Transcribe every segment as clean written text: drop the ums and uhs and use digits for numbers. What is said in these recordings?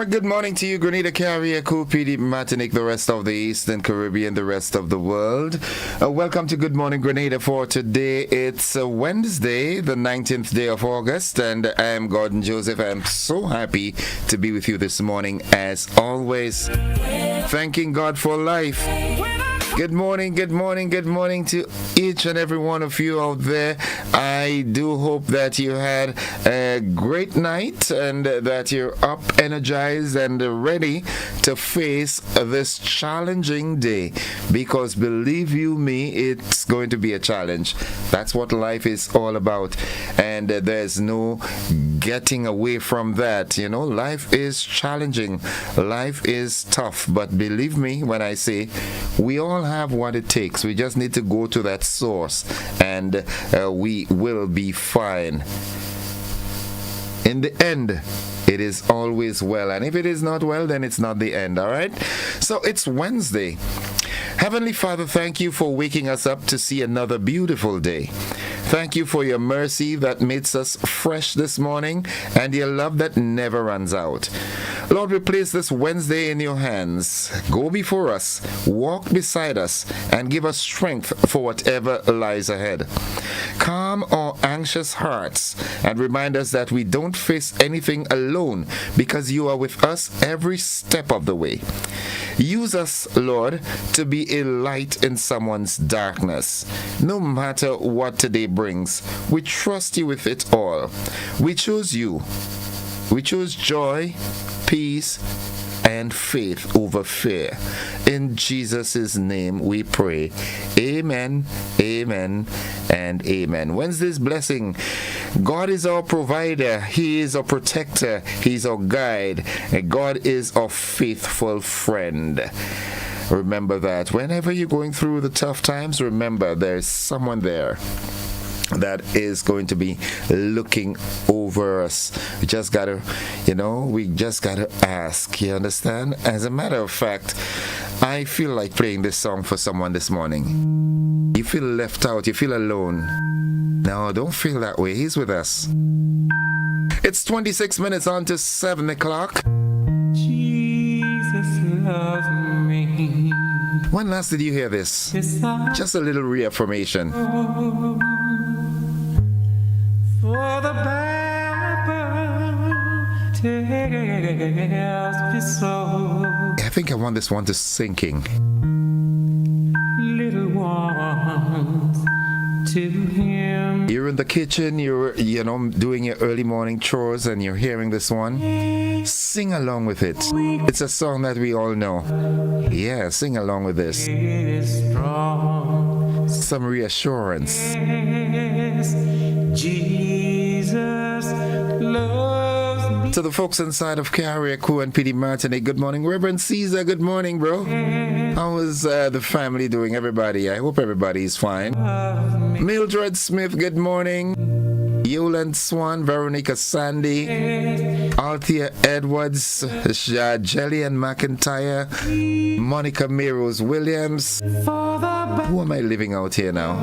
Alright, good morning to you, Grenada, Carrier, PD, Martinique, the rest of the Eastern Caribbean, the rest of the world. Welcome to Good Morning Grenada for today. It's Wednesday, the 19th day of August, and I am Gordon Joseph. I'm so happy to be with you this morning, as always. Thanking God for life. Good morning, good morning, good morning to each and every one of you out there. I do hope that you had a great night and that you're up, energized, and ready to face this challenging day. Because believe you me, it's going to be a challenge. That's what life is all about. And there's no getting away from that. You know, life is challenging. Life is tough. But believe me when I say we all have what it takes. We just need to go to that source and we will be fine. In the end, it is always well. And if it is not well, then it's not the end, all right? So it's Wednesday. Heavenly Father, thank you for waking us up to see another beautiful day. Thank you for your mercy that makes us fresh this morning and your love that never runs out. Lord, we place this Wednesday in your hands. Go before us, walk beside us, and give us strength for whatever lies ahead. Calm our anxious hearts and remind us that we don't face anything alone because you are with us every step of the way. Use us, Lord, to be a light in someone's darkness. No matter what today brings, we trust you with it all. We choose you. We choose joy, peace, and faith over fear. In Jesus' name we pray. Amen, amen, and amen. Wednesday's blessing. God is our provider. He is our protector. He's our guide. And God is our faithful friend. Remember that. Whenever you're going through the tough times, remember there's someone there that is going to be looking over us. We just gotta ask. You understand? As a matter of fact, I feel like playing this song for someone this morning. You feel left out, you feel alone. No, don't feel that way. He's with us. It's 26 minutes on to 7 o'clock. Jesus loves me. When last did you hear this? Just a little reaffirmation. For the Bible tells me so. I think I want this one to sinking. Little ones to him. You're in the kitchen, you're doing your early morning chores, and you're hearing this one. Sing along with it. It's a song that we all know. Yeah, sing along with this. It is strong. Some reassurance. Yes, Jesus loves me. To the folks inside of Carrier, and PD Martinique, good morning. Reverend Caesar, good morning, bro. How is the family doing, everybody? I hope everybody is fine. Mildred Smith, good morning. Yoland Swan, Veronica Sandy, Althea Edwards, Jelly and McIntyre, Monica Meros Williams. Who am I living out here now?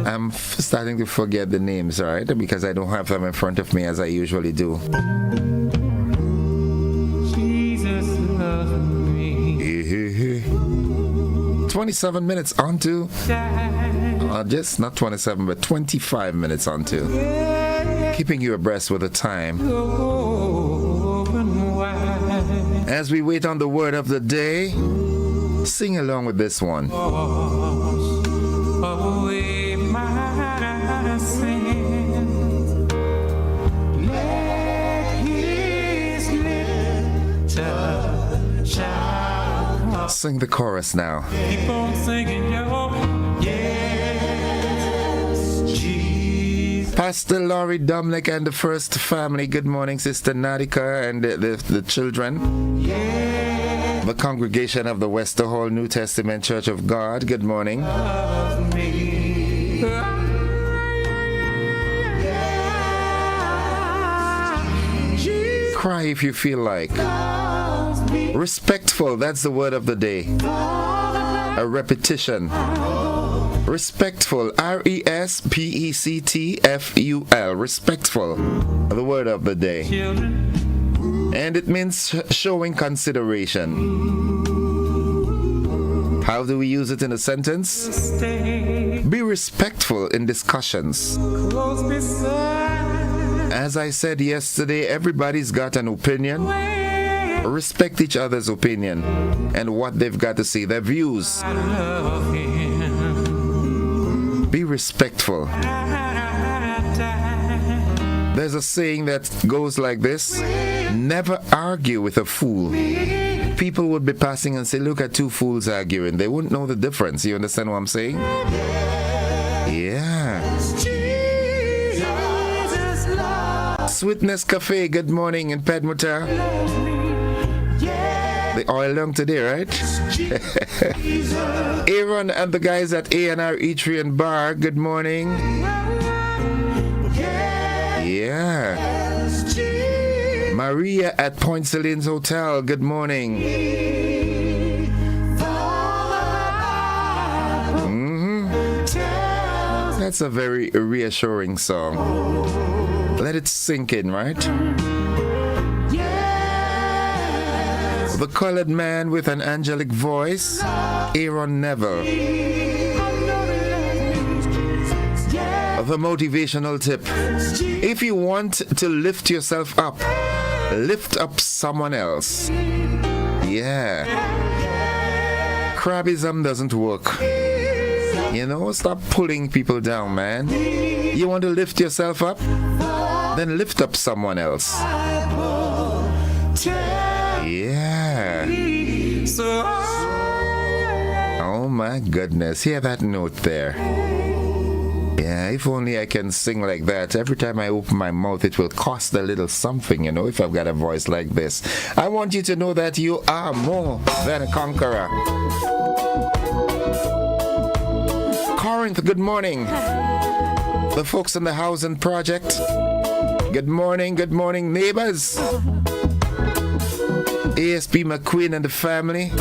I'm starting to forget the names, all right? Because I don't have them in front of me as I usually do. Jesus loves me. 27 minutes on to... just not 27, but 25 minutes on to. Keeping you abreast with the time. As we wait on the word of the day, sing along with this one. Away my sins. Let his little child. Sing the chorus now. Keep on singing, yo. Yes, Jesus. Pastor Laurie Dominic and the First Family. Good morning, Sister Nadika and the children. The congregation of the Wester Hall New Testament Church of God. Good morning. Cry if you feel like. Respectful, that's the word of the day. A repetition. Respectful, respectful. Respectful, the word of the day. And it means showing consideration. How do we use it in a sentence? Stay Be respectful in discussions. close beside. As I said yesterday, everybody's got an opinion. Respect each other's opinion and what they've got to say, their views. I love him. Be respectful. There's a saying that goes like this: never argue with a fool. People would be passing and say, look at two fools arguing. They wouldn't know the difference. You understand what I'm saying? Yeah. Sweetness Cafe, good morning in Pedmota. The oil long today, right? Aaron and the guys at A&R Eatery and Bar, good morning. Yeah. Maria at Point Celine's Hotel, good morning. That's a very reassuring song. Let it sink in, right? The colored man with an angelic voice, Aaron Neville. The motivational tip: if you want to lift yourself up, lift up someone else. Yeah. Crabbism doesn't work. You know, stop pulling people down, man. You want to lift yourself up? Then lift up someone else. Yeah. Oh my goodness. Hear that note there. Yeah, if only I can sing like that. Every time I open my mouth, it will cost a little something, you know, if I've got a voice like this. I want you to know that you are more than a conqueror. Corinth, good morning. The folks in the housing project, good morning, neighbors. ASP McQueen and the family.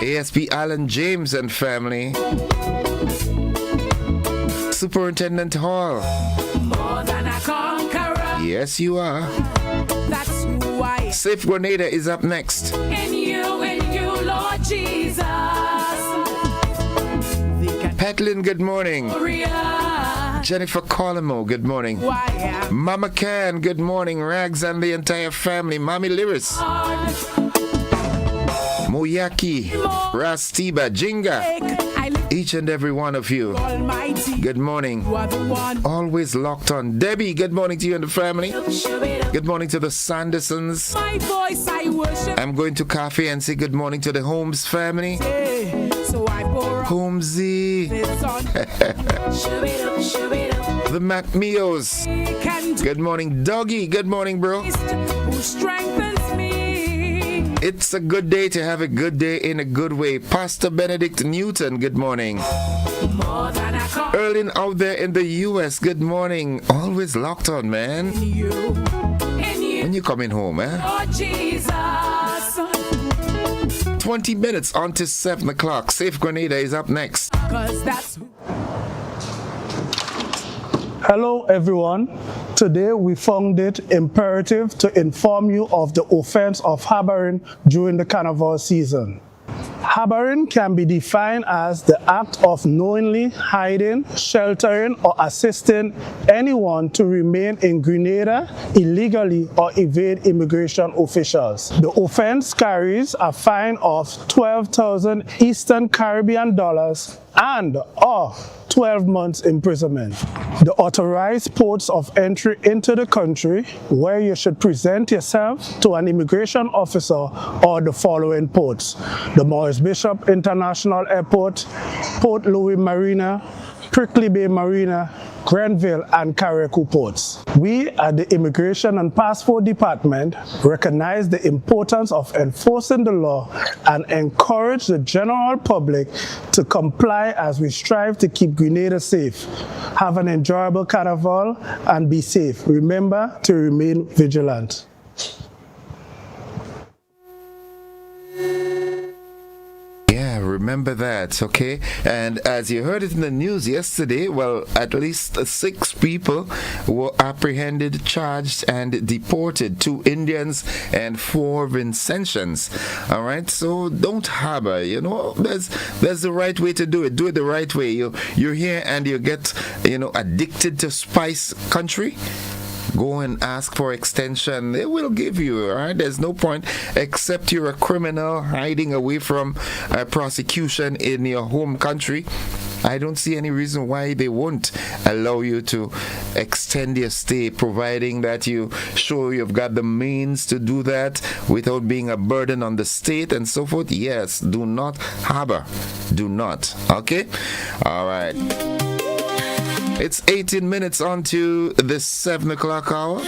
ASP Alan James and family. Superintendent Hall. More than a conqueror. Yes, you are. That's who I am. Safe Grenada is up next. In you, Lord Jesus. Petlin, good morning. Gloria. Jennifer Colimo, good morning. Who I am. Mama Can, good morning. Rags and the entire family. Mommy Lyris. Moyaki. Rastiba. Jinga. I lift Each and every one of you. Almighty. Good morning. You are the one. Always locked on. Debbie, good morning to you and the family. Good morning to the Sandersons. My voice I worship. I'm going to cafe and say good morning to the Holmes family. So I pour out Holmesy. this on. The McMeos. Good morning, Doggy. Good morning, bro. Who strengthens me. It's a good day to have a good day in a good way. Pastor Benedict Newton, good morning. More than a conqueror. Erlin out there in the US, good morning. Always locked on, man. In you, When you coming home, eh? Lord Jesus. 20 minutes on to 7 o'clock. Safe Grenada is up next. 'Cause that's who. Hello everyone. Today we found it imperative to inform you of the offense of harboring during the carnival season. Harboring can be defined as the act of knowingly hiding, sheltering, or assisting anyone to remain in Grenada illegally or evade immigration officials. The offense carries a fine of 12,000 Eastern Caribbean dollars and/or 12 months imprisonment. The authorized ports of entry into the country where you should present yourself to an immigration officer are the following ports: the Morris Bishop International Airport, Port Louis Marina, Prickly Bay Marina, Grenville, and Carriacou ports. We at the Immigration and Passport Department recognize the importance of enforcing the law and encourage the general public to comply as we strive to keep Grenada safe. Have an enjoyable carnival and be safe. Remember to remain vigilant. Yeah, Remember that, okay? And as you heard it in the news yesterday, well, at least 6 people were apprehended, charged, and deported. 2 Indians and 4 Vincentians. All right, so don't harbor. You know, there's the right way to do it. Do it the right way. You're here and you get addicted to spice country. Go and ask for extension. They will give you, all right? There's no point except you're a criminal hiding away from prosecution in your home country. I don't see any reason why they won't allow you to extend your stay, providing that you show you've got the means to do that without being a burden on the state and so forth. Yes, do not harbor. Do not. Okay? All right. It's 18 minutes on to the 7 o'clock hour.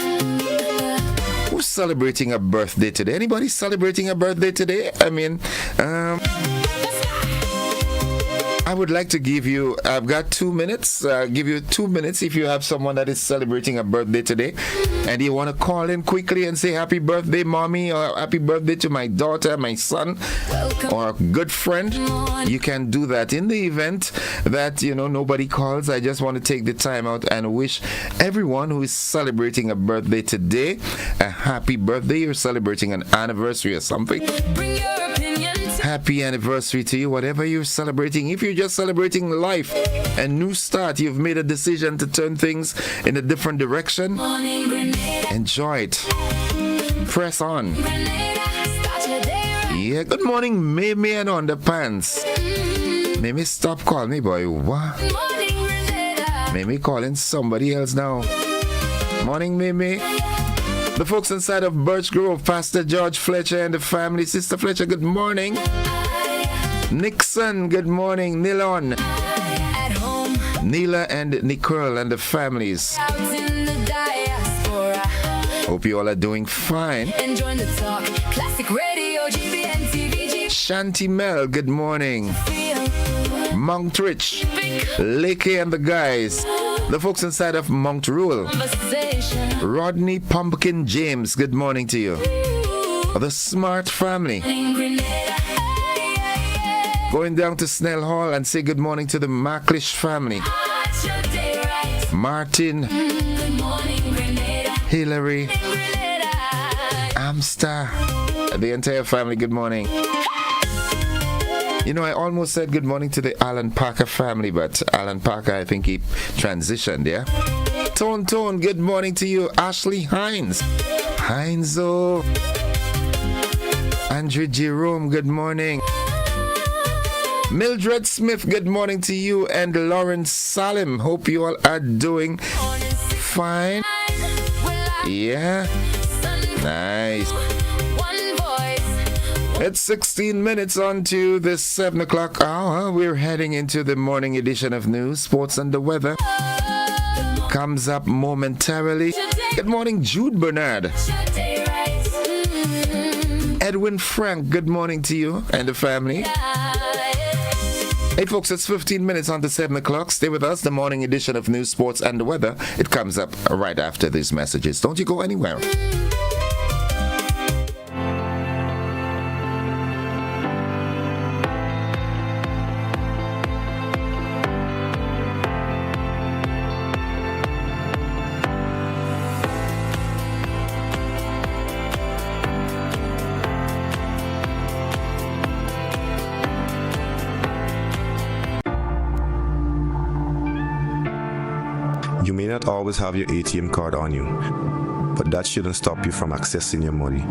Who's celebrating a birthday today? Anybody celebrating a birthday today? I mean, I would like to give you, I've got 2 minutes, give you 2 minutes if you have someone that is celebrating a birthday today and you want to call in quickly and say happy birthday, mommy, or happy birthday to my daughter, my son, or a good friend. You can do that. In the event that, nobody calls, I just want to take the time out and wish everyone who is celebrating a birthday today a happy birthday. You're celebrating an anniversary or something. Happy anniversary to you, whatever you're celebrating. If you're just celebrating life, a new start, you've made a decision to turn things in a different direction, enjoy it. Press on. Yeah, good morning, Mimi and Underpants. Mimi, stop calling me, boy. What? Mimi calling somebody else now. Morning, Mimi. The folks inside of Birch Grove, Pastor George Fletcher and the family. Sister Fletcher, good morning. Nixon, good morning. Nilon, Neela and Nicole and the families. Hope you all are doing fine. Enjoying the talk, classic radio, GBN TVG. Shanti Mel, good morning. Mount Rich, Lakey and the guys. The folks inside of Mount Rule. Rodney Pumpkin James, good morning to you. The Smart family. Going down to Snell Hall and say good morning to the Macklish family. Martin, Hillary, Amster, the entire family, good morning. I almost said good morning to the Alan Parker family, but Alan Parker, I think he transitioned, yeah? Tone, good morning to you. Ashley Hines. Heinzo. Andrew Jerome, good morning. Mildred Smith, good morning to you. And Lauren Salim, hope you all are doing fine. Yeah. Nice. It's 16 minutes on to the 7 o'clock hour. We're heading into the morning edition of news, sports, and the weather. Comes up momentarily. Good morning, Jude Bernard. Edwin Frank, good morning to you and the family. Hey folks, it's 15 minutes on to 7 o'clock. Stay with us, the morning edition of news, sports, and the weather. It comes up right after these messages. Don't you go anywhere. You may not always have your ATM card on you, but that shouldn't stop you from accessing your money.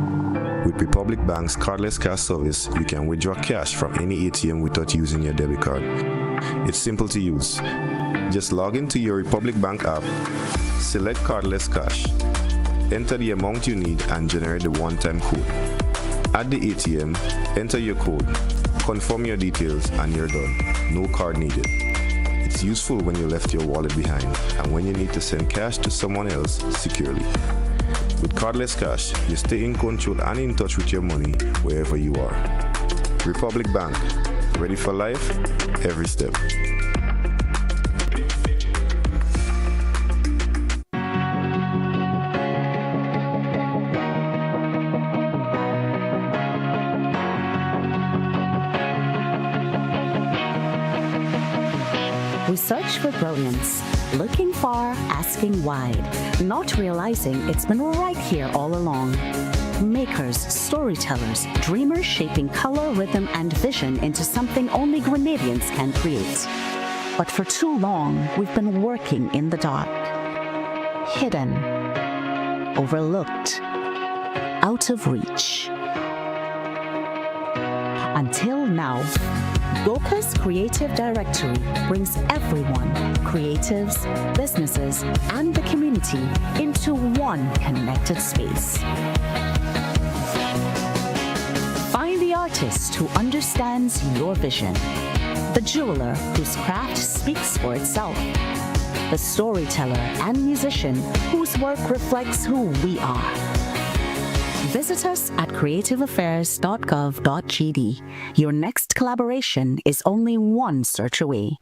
With Republic Bank's cardless cash service, you can withdraw cash from any ATM without using your debit card. It's simple to use. Just log into your Republic Bank app, select cardless cash, enter the amount you need and generate the one-time code. At the ATM, enter your code, confirm your details and you're done. No card needed. It's useful when you left your wallet behind and when you need to send cash to someone else securely. With cardless cash, you stay in control and in touch with your money wherever you are. Republic Bank, ready for life, every step. search for brilliance, looking far, asking wide, not realizing it's been right here all along. Makers, storytellers, dreamers shaping color, rhythm, and vision into something only Grenadians can create. But for too long, we've been working in the dark, hidden, overlooked, out of reach. Until now, Goka's Creative Directory brings everyone, creatives, businesses, and the community into one connected space. Find the artist who understands your vision, the jeweler whose craft speaks for itself, the storyteller and musician whose work reflects who we are. Visit us at creativeaffairs.gov.gd. Your next collaboration is only one search away.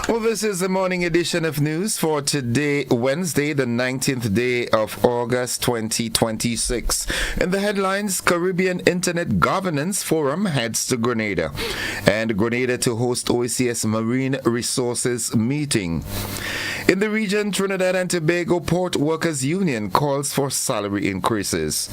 Well, this is the morning edition of news for today, Wednesday, the 19th day of August 2026. In the headlines, Caribbean Internet Governance Forum heads to Grenada, and Grenada to host OECS Marine Resources meeting. In the region, Trinidad and Tobago Port Workers Union calls for salary increases.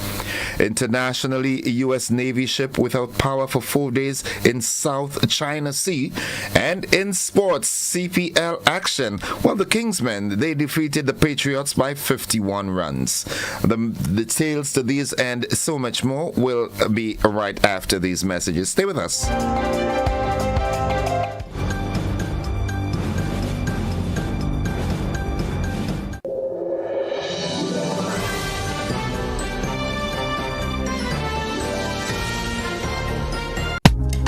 Internationally, U.S. Navy ship without power for 4 days in South China Sea. And in sports, CPL action. Well, the Kingsmen, they defeated the Patriots by 51 runs. The details to these and so much more will be right after these messages. Stay with us.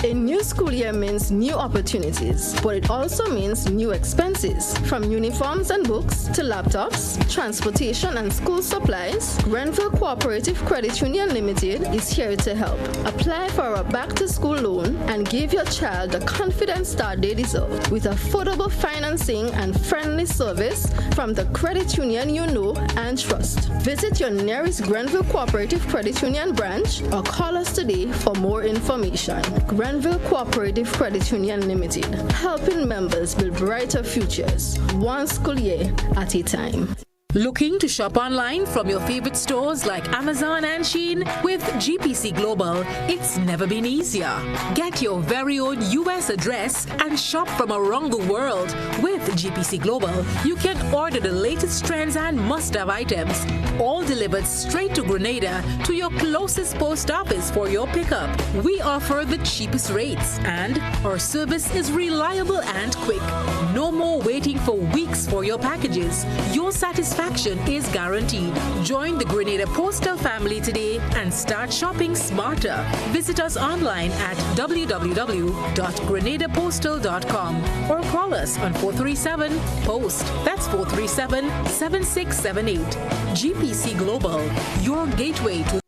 A new school year means new opportunities, but it also means new expenses. From uniforms and books to laptops, transportation and school supplies, Grenville Cooperative Credit Union Limited is here to help. Apply for a back-to-school loan and give your child the confident start they deserve with affordable financing and friendly service from the credit union you know and trust. Visit your nearest Grenville Cooperative Credit Union branch or call us today for more information. Grenville Cooperative Credit Union Limited, helping members build brighter futures, one school year at a time. Looking to shop online from your favorite stores like Amazon and Shein? With GPC Global, it's never been easier. Get your very own US address and shop from around the world. With GPC Global, you can order the latest trends and must-have items, all delivered straight to Grenada to your closest post office for your pickup. We offer the cheapest rates, and our service is reliable and quick. No more waiting for weeks for your packages. Your satisfaction is guaranteed. Join the Grenada Postal family today and start shopping smarter. Visit us online at www.grenadapostal.com or call us on 437-POST. That's 437-7678. GPC Global, your gateway to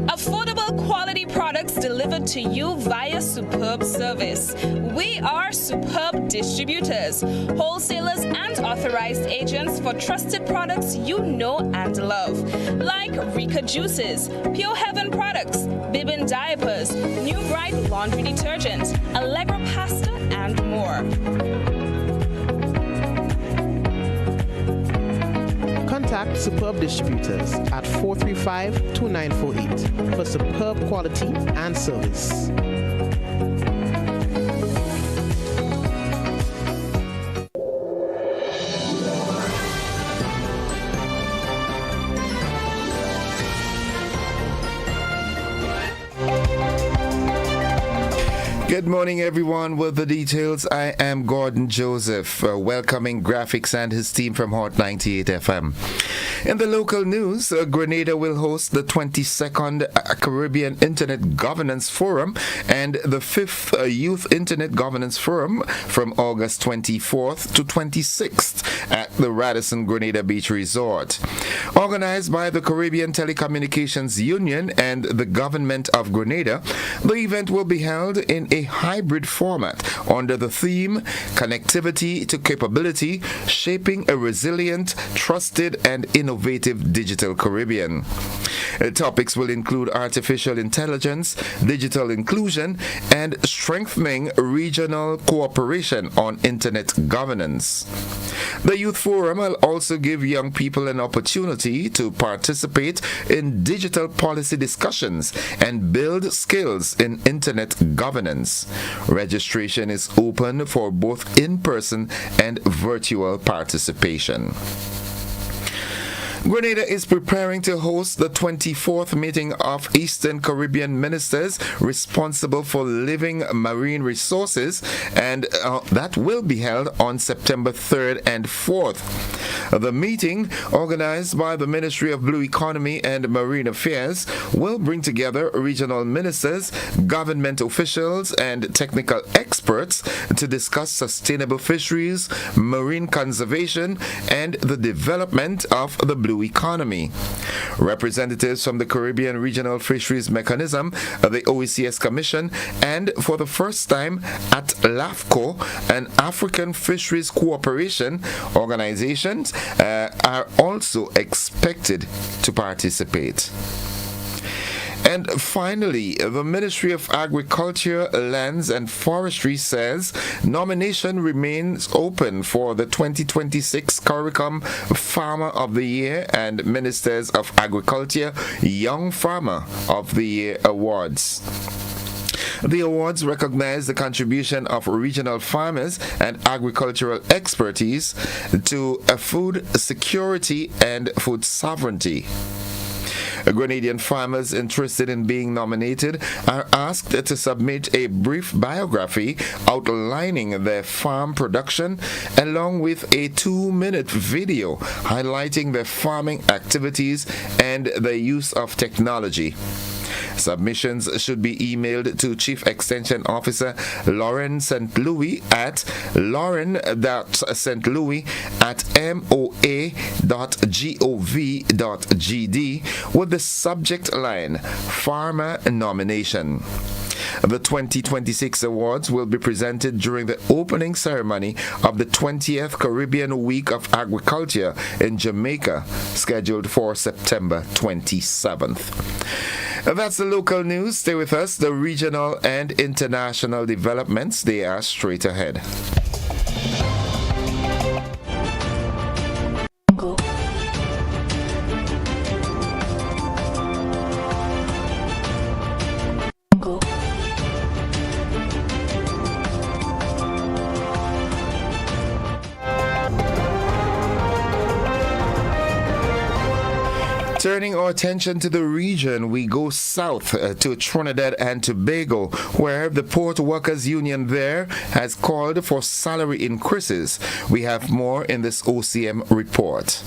affordable quality products delivered to you via superb service. We are Superb Distributors, wholesalers and authorized agents for trusted products you know and love, like Rika Juices, Pure Heaven products, Bibin diapers, New Bright laundry detergent, Allegro pasta, and more. Contact Superb Distributors at 435-2948 for superb quality and service. Good morning, everyone. With the details, I am Gordon Joseph, welcoming Graphics and his team from Hot 98 FM. In the local news, Grenada will host the 22nd Caribbean Internet Governance Forum and the 5th Youth Internet Governance Forum from August 24th to 26th at the Radisson Grenada Beach Resort. Organized by the Caribbean Telecommunications Union and the Government of Grenada, the event will be held in a hybrid format under the theme Connectivity to Capability, Shaping a Resilient, Trusted and Innovative Digital Caribbean. Topics will include artificial intelligence, digital inclusion, and strengthening regional cooperation on internet governance. The Youth Forum will also give young people an opportunity to participate in digital policy discussions and build skills in internet governance. Registration is open for both in-person and virtual participation. Grenada is preparing to host the 24th meeting of Eastern Caribbean ministers responsible for living marine resources, and that will be held on September 3rd and 4th. The meeting, organized by the Ministry of Blue Economy and Marine Affairs, will bring together regional ministers, government officials, and technical experts to discuss sustainable fisheries, marine conservation, and the development of the blue economy. Representatives from the Caribbean Regional Fisheries Mechanism, the OECS Commission, and for the first time at LAFCO, an African Fisheries Cooperation organization, are also expected to participate. And finally, the Ministry of Agriculture, Lands and Forestry says nomination remains open for the 2026 CARICOM Farmer of the Year and Ministers of Agriculture Young Farmer of the Year awards. The awards recognize the contribution of regional farmers and agricultural expertise to food security and food sovereignty. Grenadian farmers interested in being nominated are asked to submit a brief biography outlining their farm production along with a 2-minute video highlighting their farming activities and the use of technology. Submissions should be emailed to Chief Extension Officer Lauren St. Louis at lauren.stlouis@moa.gov.gd with the subject line Farmer Nomination. The 2026 awards will be presented during the opening ceremony of the 20th Caribbean Week of Agriculture in Jamaica, scheduled for September 27th. That's the local news. Stay with us. The regional and international developments, they are straight ahead. Turning our attention to the region, we go south to Trinidad and Tobago, where the Port Workers Union there has called for salary increases. We have more in this OCM report.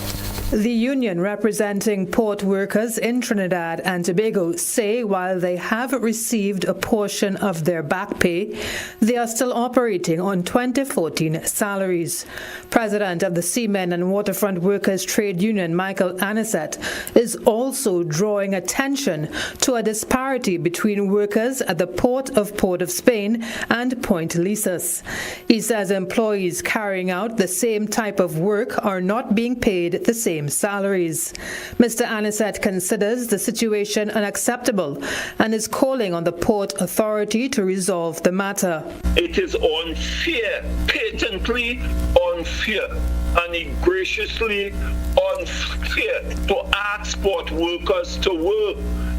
The union representing port workers in Trinidad and Tobago say while they have received a portion of their back pay, they are still operating on 2014 salaries. President of the Seamen and Waterfront Workers Trade Union, Michael Anisette, is also drawing attention to a disparity between workers at the Port of Spain and Point Lisas. He says employees carrying out the same type of work are not being paid the same salaries. Mr. Anisette considers the situation unacceptable and is calling on the Port Authority to resolve the matter. It is unfair, patently unfair, and graciously unfair to ask port workers to work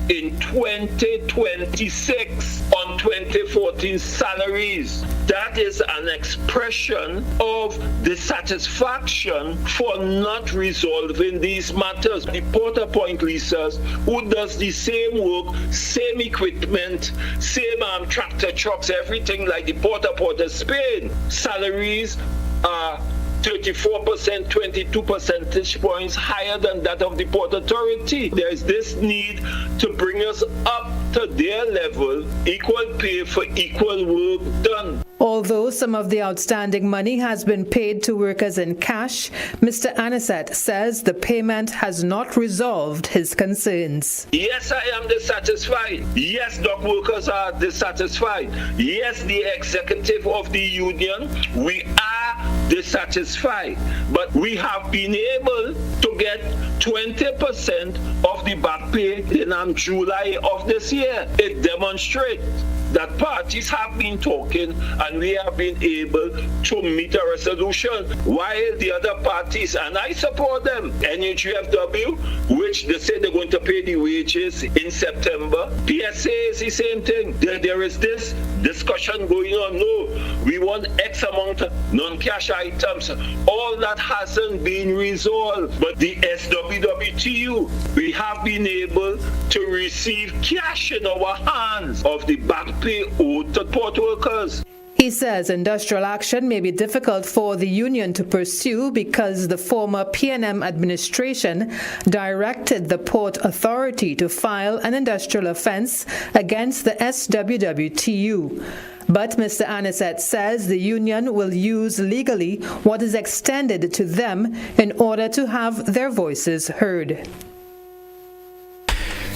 in 2026 on 2014 salaries. That is an expression of dissatisfaction for not resolving these matters. The Port-au-Point leasers, who does the same work, same equipment, same tractor trucks, everything like the Port-au-Port of Spain, salaries are 34%, 22 percentage points higher than that of the Port Authority. There is this need to bring us up to their level, equal pay for equal work done. Although some of the outstanding money has been paid to workers in cash, Mr. Anisette says the payment has not resolved his concerns. Yes, I am dissatisfied. Yes, dock workers are dissatisfied. Yes, the executive of the union, we are dissatisfied. But we have been able to get 20% of the back pay in July of this year. It demonstrates that parties have been talking and we have been able to meet a resolution, while the other parties, and I support them, NUGFW, which they say they're going to pay the wages in September. PSA is the same thing. There is this discussion going on. No, we want X amount of non-cash items. All that hasn't been resolved. But the SWWTU, we have been able to receive cash in our hands of the back pay owed to port workers. He says industrial action may be difficult for the union to pursue because the former P&M administration directed the Port Authority to file an industrial offense against the SWWTU. But Mr. Anisette says the union will use legally what is extended to them in order to have their voices heard.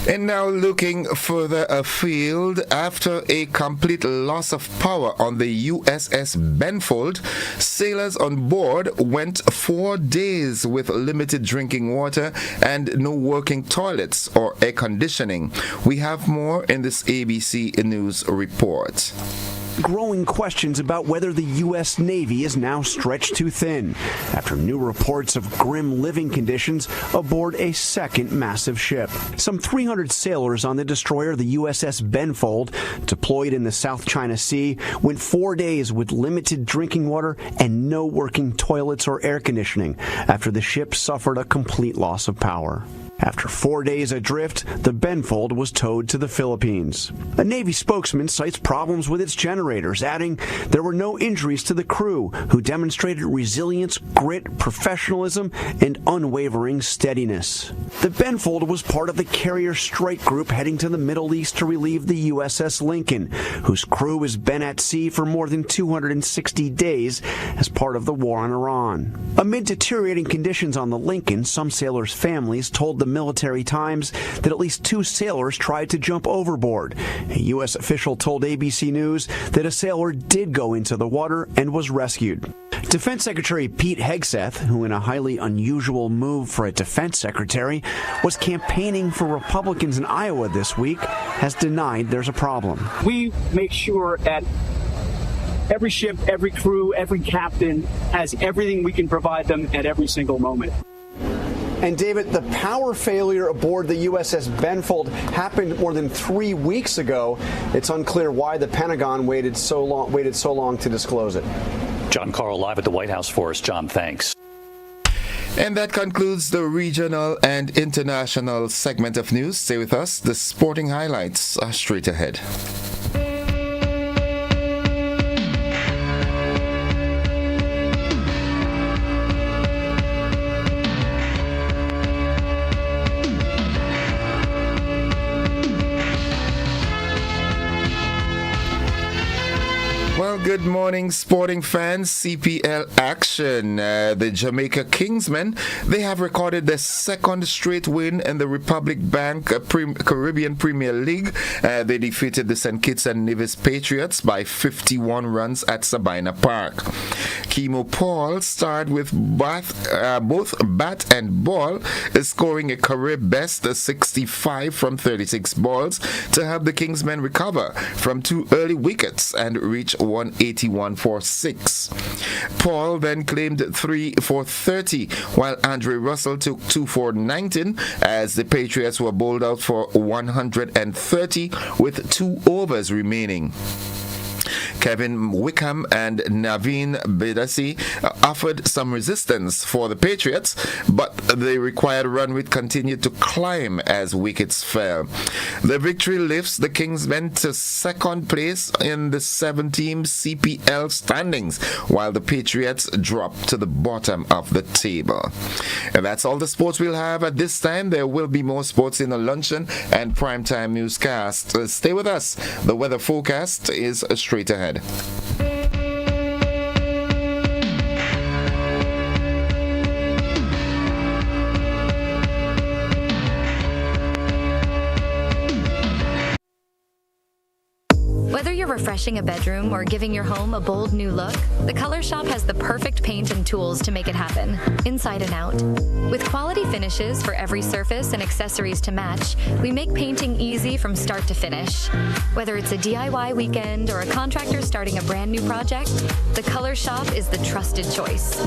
And now looking further afield, after a complete loss of power on the USS Benfold, sailors on board went 4 days with limited drinking water and no working toilets or air conditioning. We have more in this ABC News report. Growing questions about whether the U.S. Navy is now stretched too thin after new reports of grim living conditions aboard a second massive ship. Some 300 sailors on the destroyer, the USS Benfold, deployed in the South China Sea, went 4 days with limited drinking water and no working toilets or air conditioning after the ship suffered a complete loss of power. After 4 days adrift, the Benfold was towed to the Philippines. A Navy spokesman cites problems with its generators, adding there were no injuries to the crew, who demonstrated resilience, grit, professionalism, and unwavering steadiness. The Benfold was part of the carrier strike group heading to the Middle East to relieve the USS Lincoln, whose crew has been at sea for more than 260 days as part of the war on Iran. Amid deteriorating conditions on the Lincoln, some sailors' families told the Military Times that at least 2 sailors tried to jump overboard. A U.S. official told ABC News that a sailor did go into the water and was rescued. Defense Secretary Pete Hegseth, who in a highly unusual move for a defense secretary was campaigning for Republicans in Iowa this week, has denied there's a problem. We make sure that every ship, every crew, every captain has everything we can provide them at every single moment. And David, the power failure aboard the USS Benfold happened more than 3 weeks ago. It's unclear why the Pentagon waited so long to disclose it. John Carl live at the White House for us. John, thanks. And that concludes the regional and international segment of news. Stay with us. The sporting highlights are straight ahead. Well, good morning, sporting fans. CPL action. The Jamaica Kingsmen, they have recorded their second straight win in the Republic Bank Caribbean Premier League. They defeated the St. Kitts and Nevis Patriots by 51 runs at Sabina Park. Chemo Paul starred with both bat and ball, scoring a career best 65 from 36 balls to help the Kingsmen recover from 2 early wickets and reach 181 for 6. Paul then claimed 3 for 30, while Andre Russell took 2 for 19 as the Patriots were bowled out for 130 with 2 overs remaining. Kevin Wickham and Naveen Bedasi offered some resistance for the Patriots, but the required run rate continued to climb as wickets fell. The victory lifts the Kingsmen to second place in the 7-team CPL standings, while the Patriots drop to the bottom of the table. And that's all the sports we'll have at this time. There will be more sports in the luncheon and primetime newscast. Stay with us. The weather forecast is straight ahead. Whether you're refreshing a bedroom or giving your home a bold new look, the Color Shop has the perfect paint and tools to make it happen, inside and out. With quality finishes for every surface and accessories to match, we make painting easy from start to finish. Whether it's a DIY weekend or a contractor starting a brand new project, the Color Shop is the trusted choice.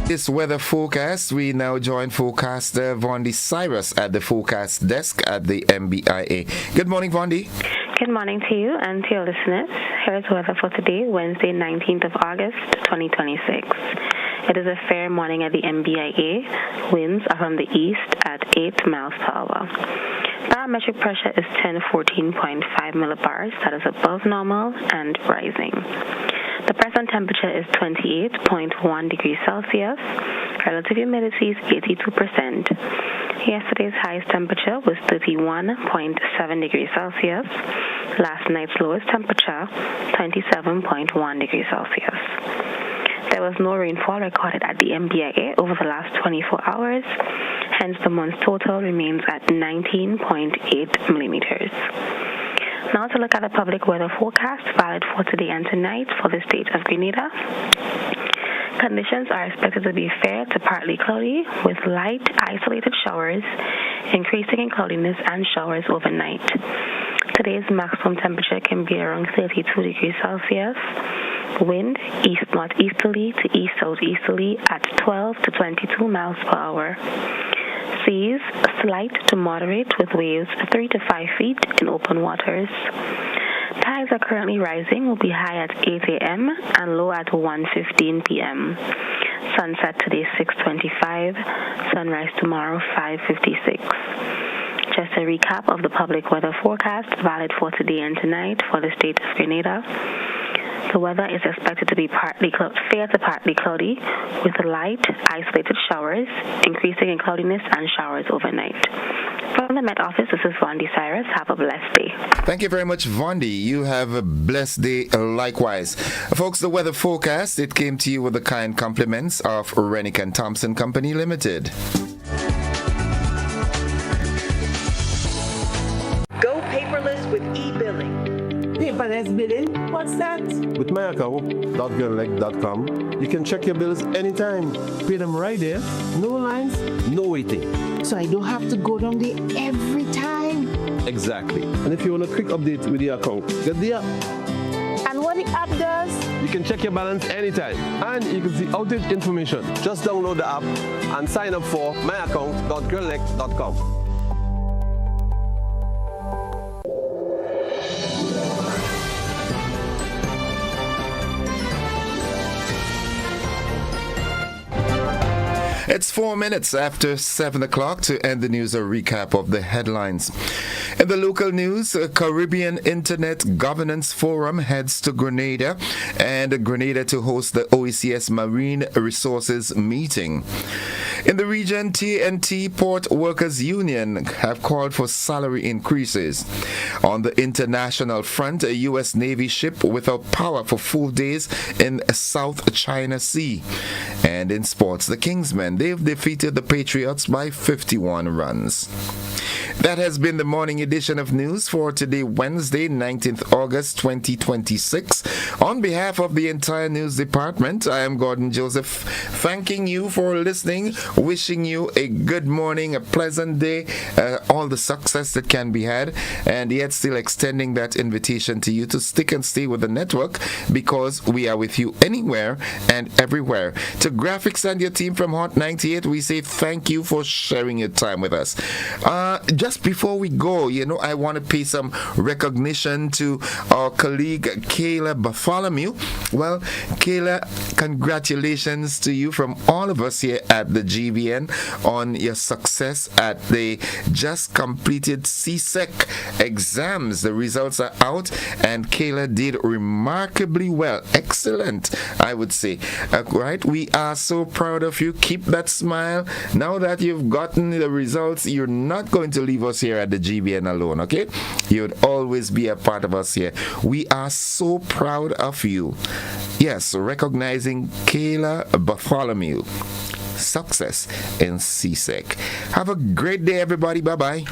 This weather forecast, we now join forecaster Vondi Cyrus at the forecast desk at the MBIA. Good morning, Vondi. Good morning to you and to your listeners. Here's weather for today, Wednesday, 19th of August, 2026. It is a fair morning at the MBIA. Winds are from the east at 8 miles per hour. Barometric pressure is 1014.5 millibars. That is above normal and rising. The present temperature is 28.1 degrees Celsius. Relative humidity is 82%. Yesterday's highest temperature was 31.7 degrees Celsius. Last night's lowest temperature, 27.1 degrees Celsius. There was no rainfall recorded at the MBIA over the last 24 hours. Hence, the month's total remains at 19.8 millimeters. Now to look at the public weather forecast valid for today and tonight for the state of Grenada. Conditions are expected to be fair to partly cloudy with light isolated showers, increasing in cloudiness and showers overnight. Today's maximum temperature can be around 32 degrees Celsius. Wind east-northeasterly to east-southeasterly at 12 to 22 miles per hour. Seas slight to moderate with waves 3 to 5 feet in open waters. Tides are currently rising, will be high at 8 a.m. and low at 1:15 p.m. Sunset today 6:25, sunrise tomorrow 5:56. Just a recap of the public weather forecast valid for today and tonight for the state of Grenada. The weather is expected to be fair to partly cloudy with light, isolated showers, increasing in cloudiness and showers overnight. From the Met Office, this is Vondi Cyrus. Have a blessed day. Thank you very much, Vondi. You have a blessed day likewise. Folks, the weather forecast, it came to you with the kind compliments of Rennick and Thompson Company Limited. Go paperless with e-billing. Paperless billing? What's that? With myaccount.girlelect.com, you can check your bills anytime. Pay them right there. No lines, no waiting. So I don't have to go down there every time. Exactly. And if you want a quick update with your account, get the app. And what the app does? You can check your balance anytime. And you can see outage information. Just download the app and sign up for myaccount.girlelect.com. It's 4 minutes after 7 o'clock to end the news, a recap of the headlines. In the local news, a Caribbean Internet Governance Forum heads to Grenada and Grenada to host the OECS Marine Resources meeting. In the region, TNT Port Workers Union have called for salary increases. On the international front, a U.S. Navy ship without power for full days in South China Sea. And in sports, the Kingsmen, they've defeated the Patriots by 51 runs. That has been the morning edition of news for today, Wednesday, 19th August 2026. On behalf of the entire news department, I am Gordon Joseph, thanking you for listening, wishing you a good morning, a pleasant day, all the success that can be had, and yet still extending that invitation to you to stick and stay with the network, because we are with you anywhere and everywhere. To Graphics and your team from Hot 98, we say thank you for sharing your time with us. Just before we go, I want to pay some recognition to our colleague Kayla Bartholomew. Well, Kayla, congratulations to you from all of us here at the GBN on your success at the just completed CSEC exams. The results are out, and Kayla did remarkably well. Excellent, I would say. Right? We are so proud of you. Keep that smile. Now that you've gotten the results, you're not going to leave us here at the GBN alone, okay? You'd always be a part of us here. We are so proud of you. Yes, recognizing Kayla Bartholomew. Success in CSEC. Have a great day, everybody. Bye-bye.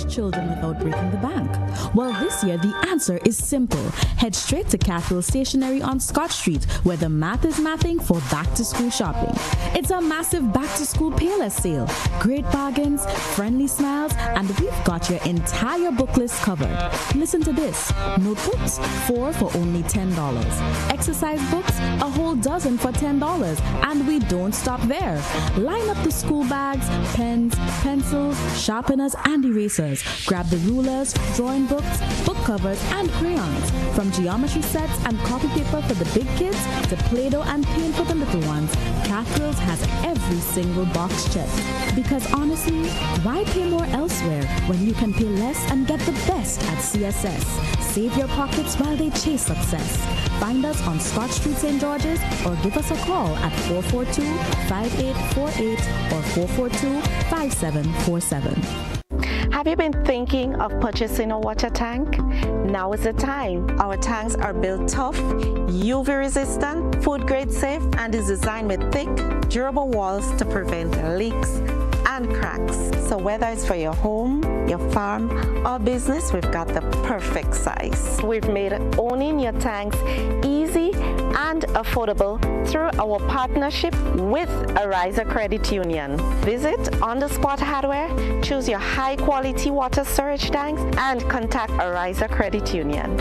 Children without breaking the bank? Well, this year the answer is simple. Head straight to Capital Stationery on Scott Street, where the math is mathing for back-to-school shopping. It's a massive back-to-school Payless sale. Great bargains, friendly smiles, and we've got your entire book list covered. Listen to this. Notebooks, 4 for only $10. Exercise books, a whole dozen for $10. And we don't stop there. Line up the school bags, pens, pencils, sharpeners, and erasers. Grab the rulers, drawing books, book covers, and crayons. From geometry sets and copy paper for the big kids to Play-Doh and paint for the little ones, Catgirls has every single box checked. Because honestly, why pay more elsewhere when you can pay less and get the best at CSS? Save your pockets while they chase success. Find us on Scott Street, St. George's, or give us a call at 442-5848 or 442-5747. Have you been thinking of purchasing a water tank? Now is the time. Our tanks are built tough, UV resistant, food grade safe, and is designed with thick, durable walls to prevent leaks and cracks. So whether it's for your home, your farm, or business, we've got the perfect size. We've made owning your tanks easy and affordable through our partnership with Ariza Credit Union. Visit On The Spot Hardware, choose your high quality water storage tanks, and contact Ariza Credit Union.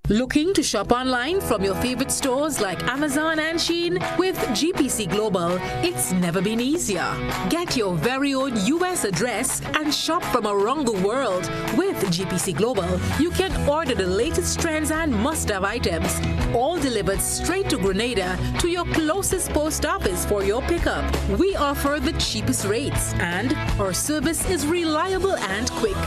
Looking to shop online from your favorite stores like Amazon and Shein? With GPC Global, it's never been easier. Get your very own US address and shop from around the world. With GPC Global, you can order the latest trends and must-have items, all delivered straight to Grenada to your closest post office for your pickup. We offer the cheapest rates, and our service is reliable and quick.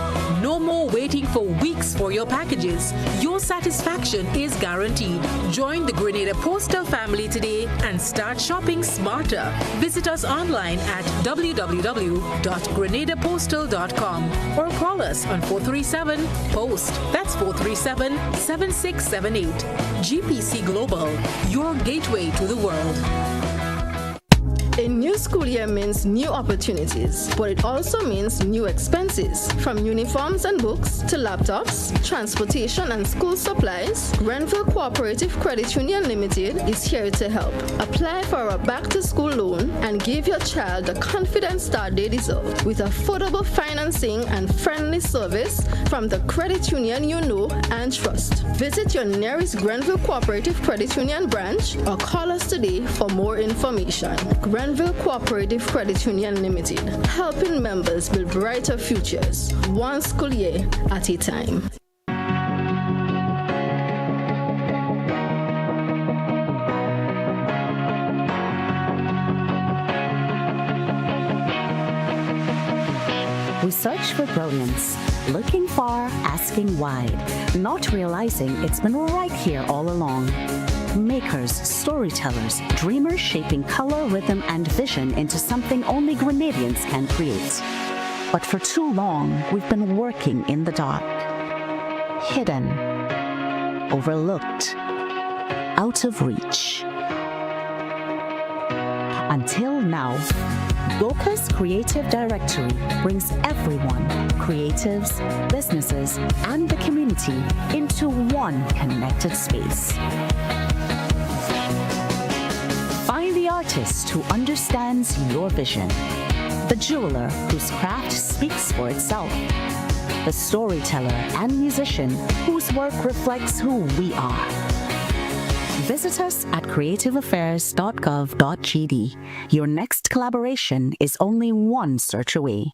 No more waiting for weeks for your packages. Your satisfaction is guaranteed. Join the Grenada Postal family today and start shopping smarter. Visit us online at www.grenadapostal.com or call us on 437-POST. That's 437-7678. GPC Global, your gateway to the world. A new school year means new opportunities, but it also means new expenses. From uniforms and books to laptops, transportation and school supplies, Grenville Cooperative Credit Union Limited is here to help. Apply for a back-to-school loan and give your child the confident start they deserve with affordable financing and friendly service from the credit union you know and trust. Visit your nearest Grenville Cooperative Credit Union branch or call us today for more information. Grenville Cooperative Credit Union Limited, helping members build brighter futures, one school year at a time. We search for brilliance, looking far, asking wide, not realizing it's been right here all along. Makers, storytellers, dreamers shaping color, rhythm, and vision into something only Grenadians can create. But for too long, we've been working in the dark, hidden, overlooked, out of reach. Until now, Goka's Creative Directory brings everyone, creatives, businesses, and the community into one connected space. Find the artist who understands your vision, the jeweler whose craft speaks for itself, the storyteller and musician whose work reflects who we are. Visit us at creativeaffairs.gov.gd. Your next collaboration is only one search away.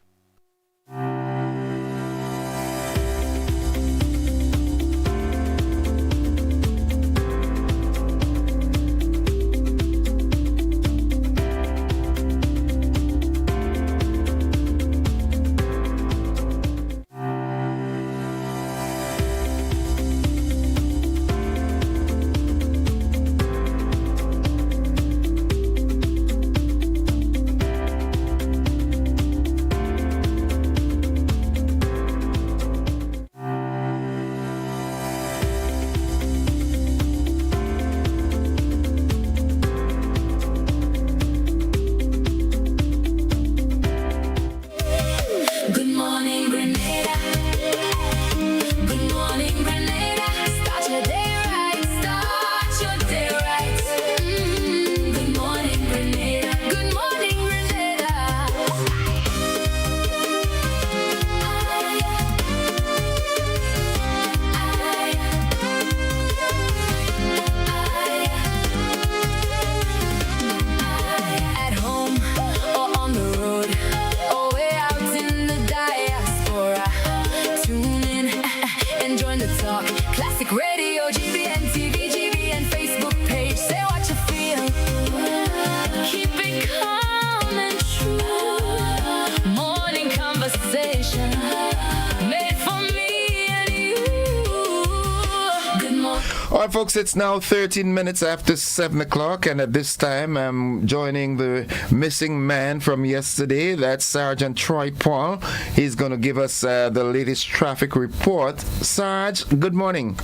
All right, folks, it's now 13 minutes after 7 o'clock, and at this time I'm joining the missing man from yesterday. That's Sergeant Troy Paul. He's going to give us the latest traffic report. Sarge, good morning.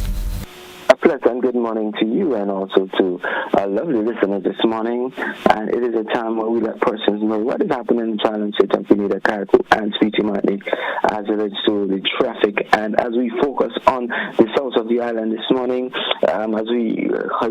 A pleasant good morning to you and also to our lovely listeners this morning. And it is a time where we let persons know what is happening in the Challenge State of Grenada, Carriacou, and Speedy Martinique as it relates to the traffic. And as we focus on the south of the island this morning, as we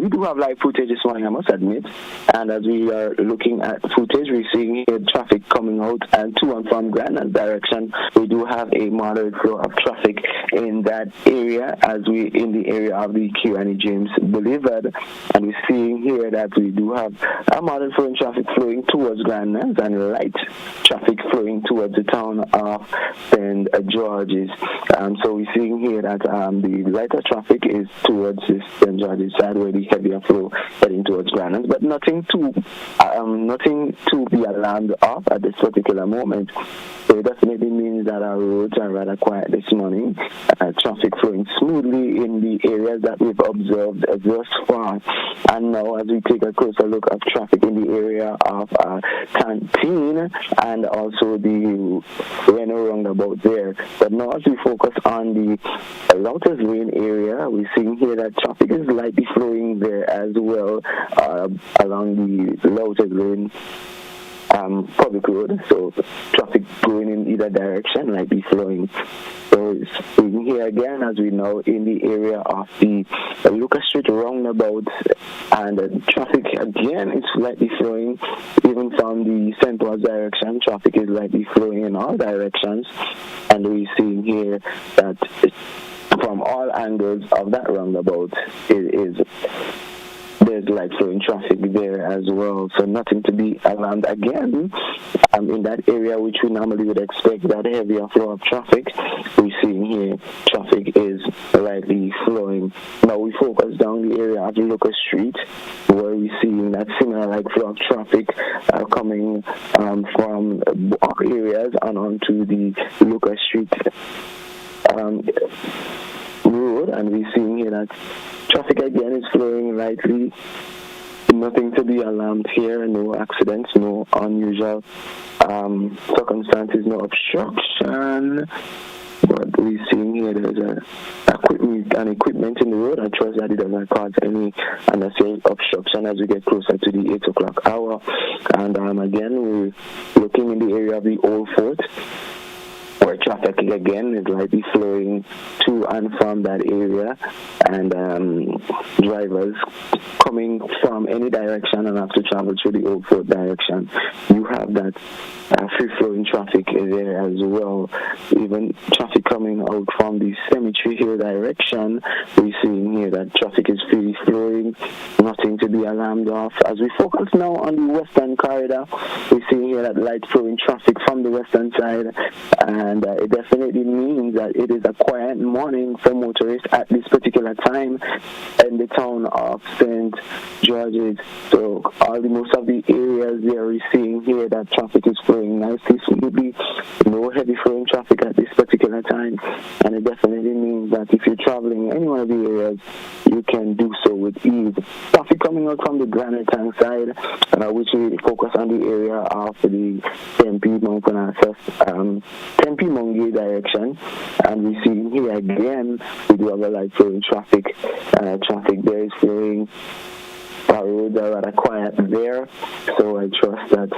do have live footage this morning, I must admit. And as we are looking at footage, we're seeing here traffic coming out and to and from Grenada direction. We do have a moderate flow of traffic in that area as we in the area of the Q&E James Boulevard, and we're seeing here that we do have a moderate flowing traffic flowing towards Grand Names and light traffic flowing towards the town of St. George's. So we're seeing here that the lighter traffic is towards the St. George's side, where the heavier flow heading towards Grand Names, but nothing to be alarmed of at this particular moment. So it definitely means that our roads are rather quiet this morning. Traffic flowing smoothly in the areas that we've observed thus far. And now, as we take a closer look at traffic in the area of Canteen and also the Reno roundabout there. But now, as we focus on the Louters Lane area, we're seeing here that traffic is lightly flowing there as well along the Louters Lane public road, so traffic going in either direction might be flowing. So in here again, as we know, in the area of the Lucas Street roundabout, and traffic again is slightly flowing, even from the St. Paul's direction. Traffic is lightly flowing in all directions, and we're seeing here that from all angles of that roundabout there's light flowing traffic there as well, so nothing to be alarmed again. In that area which we normally would expect that heavier flow of traffic, we're seeing here traffic is lightly flowing. Now we focus down the area of Lucas Street, where we're seeing that similar like flow of traffic coming from our areas and onto the Lucas Street road, and we're seeing here that traffic again is flowing lightly. Nothing to be alarmed here, no accidents, no unusual circumstances, no obstruction. But we're seeing here there's an equipment in the road. I trust that it doesn't cause any unnecessary obstruction as we get closer to the 8 o'clock hour. And again, we're looking in the area of the Old Fort, where traffic again is lightly flowing to and from that area, and drivers coming from any direction and have to travel through the Old Fort direction, you have that free-flowing traffic there as well. Even traffic coming out from the Cemetery Hill direction, we're seeing here that traffic is freely flowing, nothing to be alarmed of. As we focus now on the western corridor, we're seeing here that light flowing traffic from the western side, and it definitely means that it is a quiet morning for motorists at this particular time in the town of St. George's. So most of the areas there, we're seeing here that traffic is flowing nicely, smoothly, no heavy flowing traffic at this particular time, and it definitely means that if you're traveling any one of the areas, you can do so with ease. Traffic coming out from the Grenada 19th side, which we focus on the area of the Tempe Mount Parnassus, Tempe Monge direction, and we see here again we do have a light flowing traffic. Traffic there is flowing. Our roads are rather quiet there, so I trust that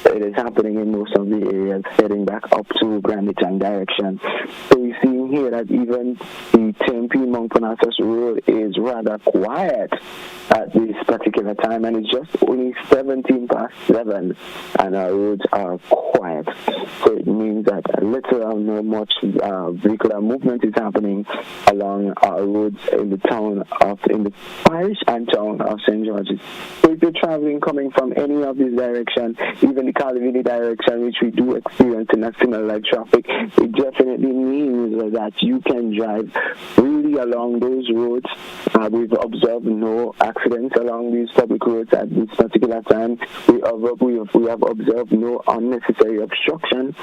it is happening in most of the areas heading back up to Grand National direction. So we're seeing here that even the Tempe Mount Parnassus road is rather quiet at this particular time, and it's just only 7:17, and our roads are quiet. So it means that little or no much vehicular movement is happening along our roads in the parish and town of St. George's. So if you're traveling coming from any of these directions, even the Calavini direction, which we do experience in a similar like traffic, it definitely means that you can drive really along those roads. We've observed no accidents along these public roads at this particular time. We have observed no unnecessary obstruction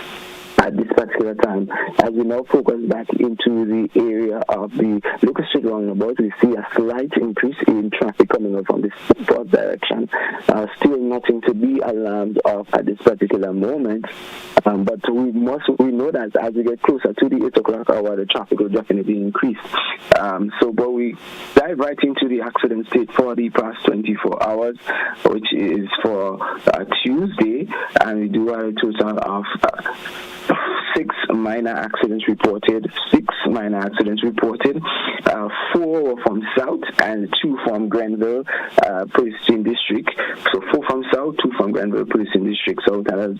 at this particular time. As we now focus back into the area of the Lucas Street roundabout, we see a slight increase in traffic coming up from the south direction. Still nothing to be alarmed of at this particular moment, but we know that as we get closer to the 8 o'clock hour, the traffic will definitely increase. But we dive right into the accident state for the past 24 hours, which is for Tuesday, and we do have a total of 6 minor accidents reported. 4 were from South and 2 from Grenville Policing District. So 4 from South, 2 from Grenville Policing District. So that was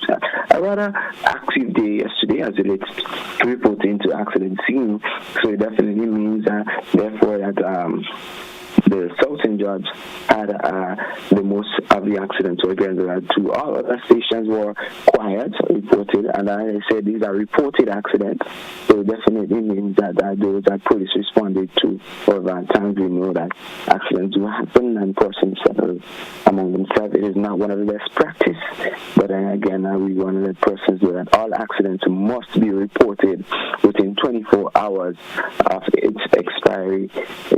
a rather active day yesterday as it relates to reporting to accident scene. So it definitely means therefore that the Southern jobs had the most of the accidents. So again, there are 2. All other stations were quiet, reported, and as I said, these are reported accidents. So it definitely means that those that police responded to over time. We know that accidents do happen and persons settle among themselves. It is not one of the best practice, but again, we want to let persons know that all accidents must be reported within 24 hours of its expiry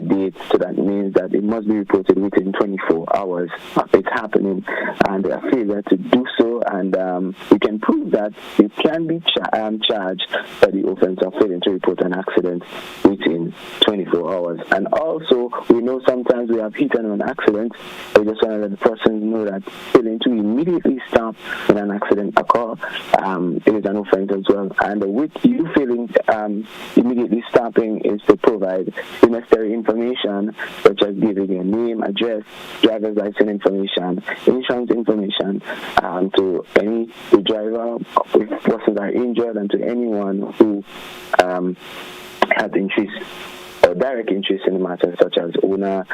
date. So that means that it must be reported within 24 hours of it happening, and a failure to do so, and we can prove that you can be charged for the offense of failing to report an accident within 24 hours. And also, we know sometimes we have hit and run accidents. We just want to let the persons know that failing to immediately stop when an accident occurs, it is an offense as well. And with you failing immediately stopping is to provide the necessary information, such as giving your name, address, driver's license information, insurance information, to any driver if persons are injured, and to anyone who has interest or direct interest in the matter, such as owner,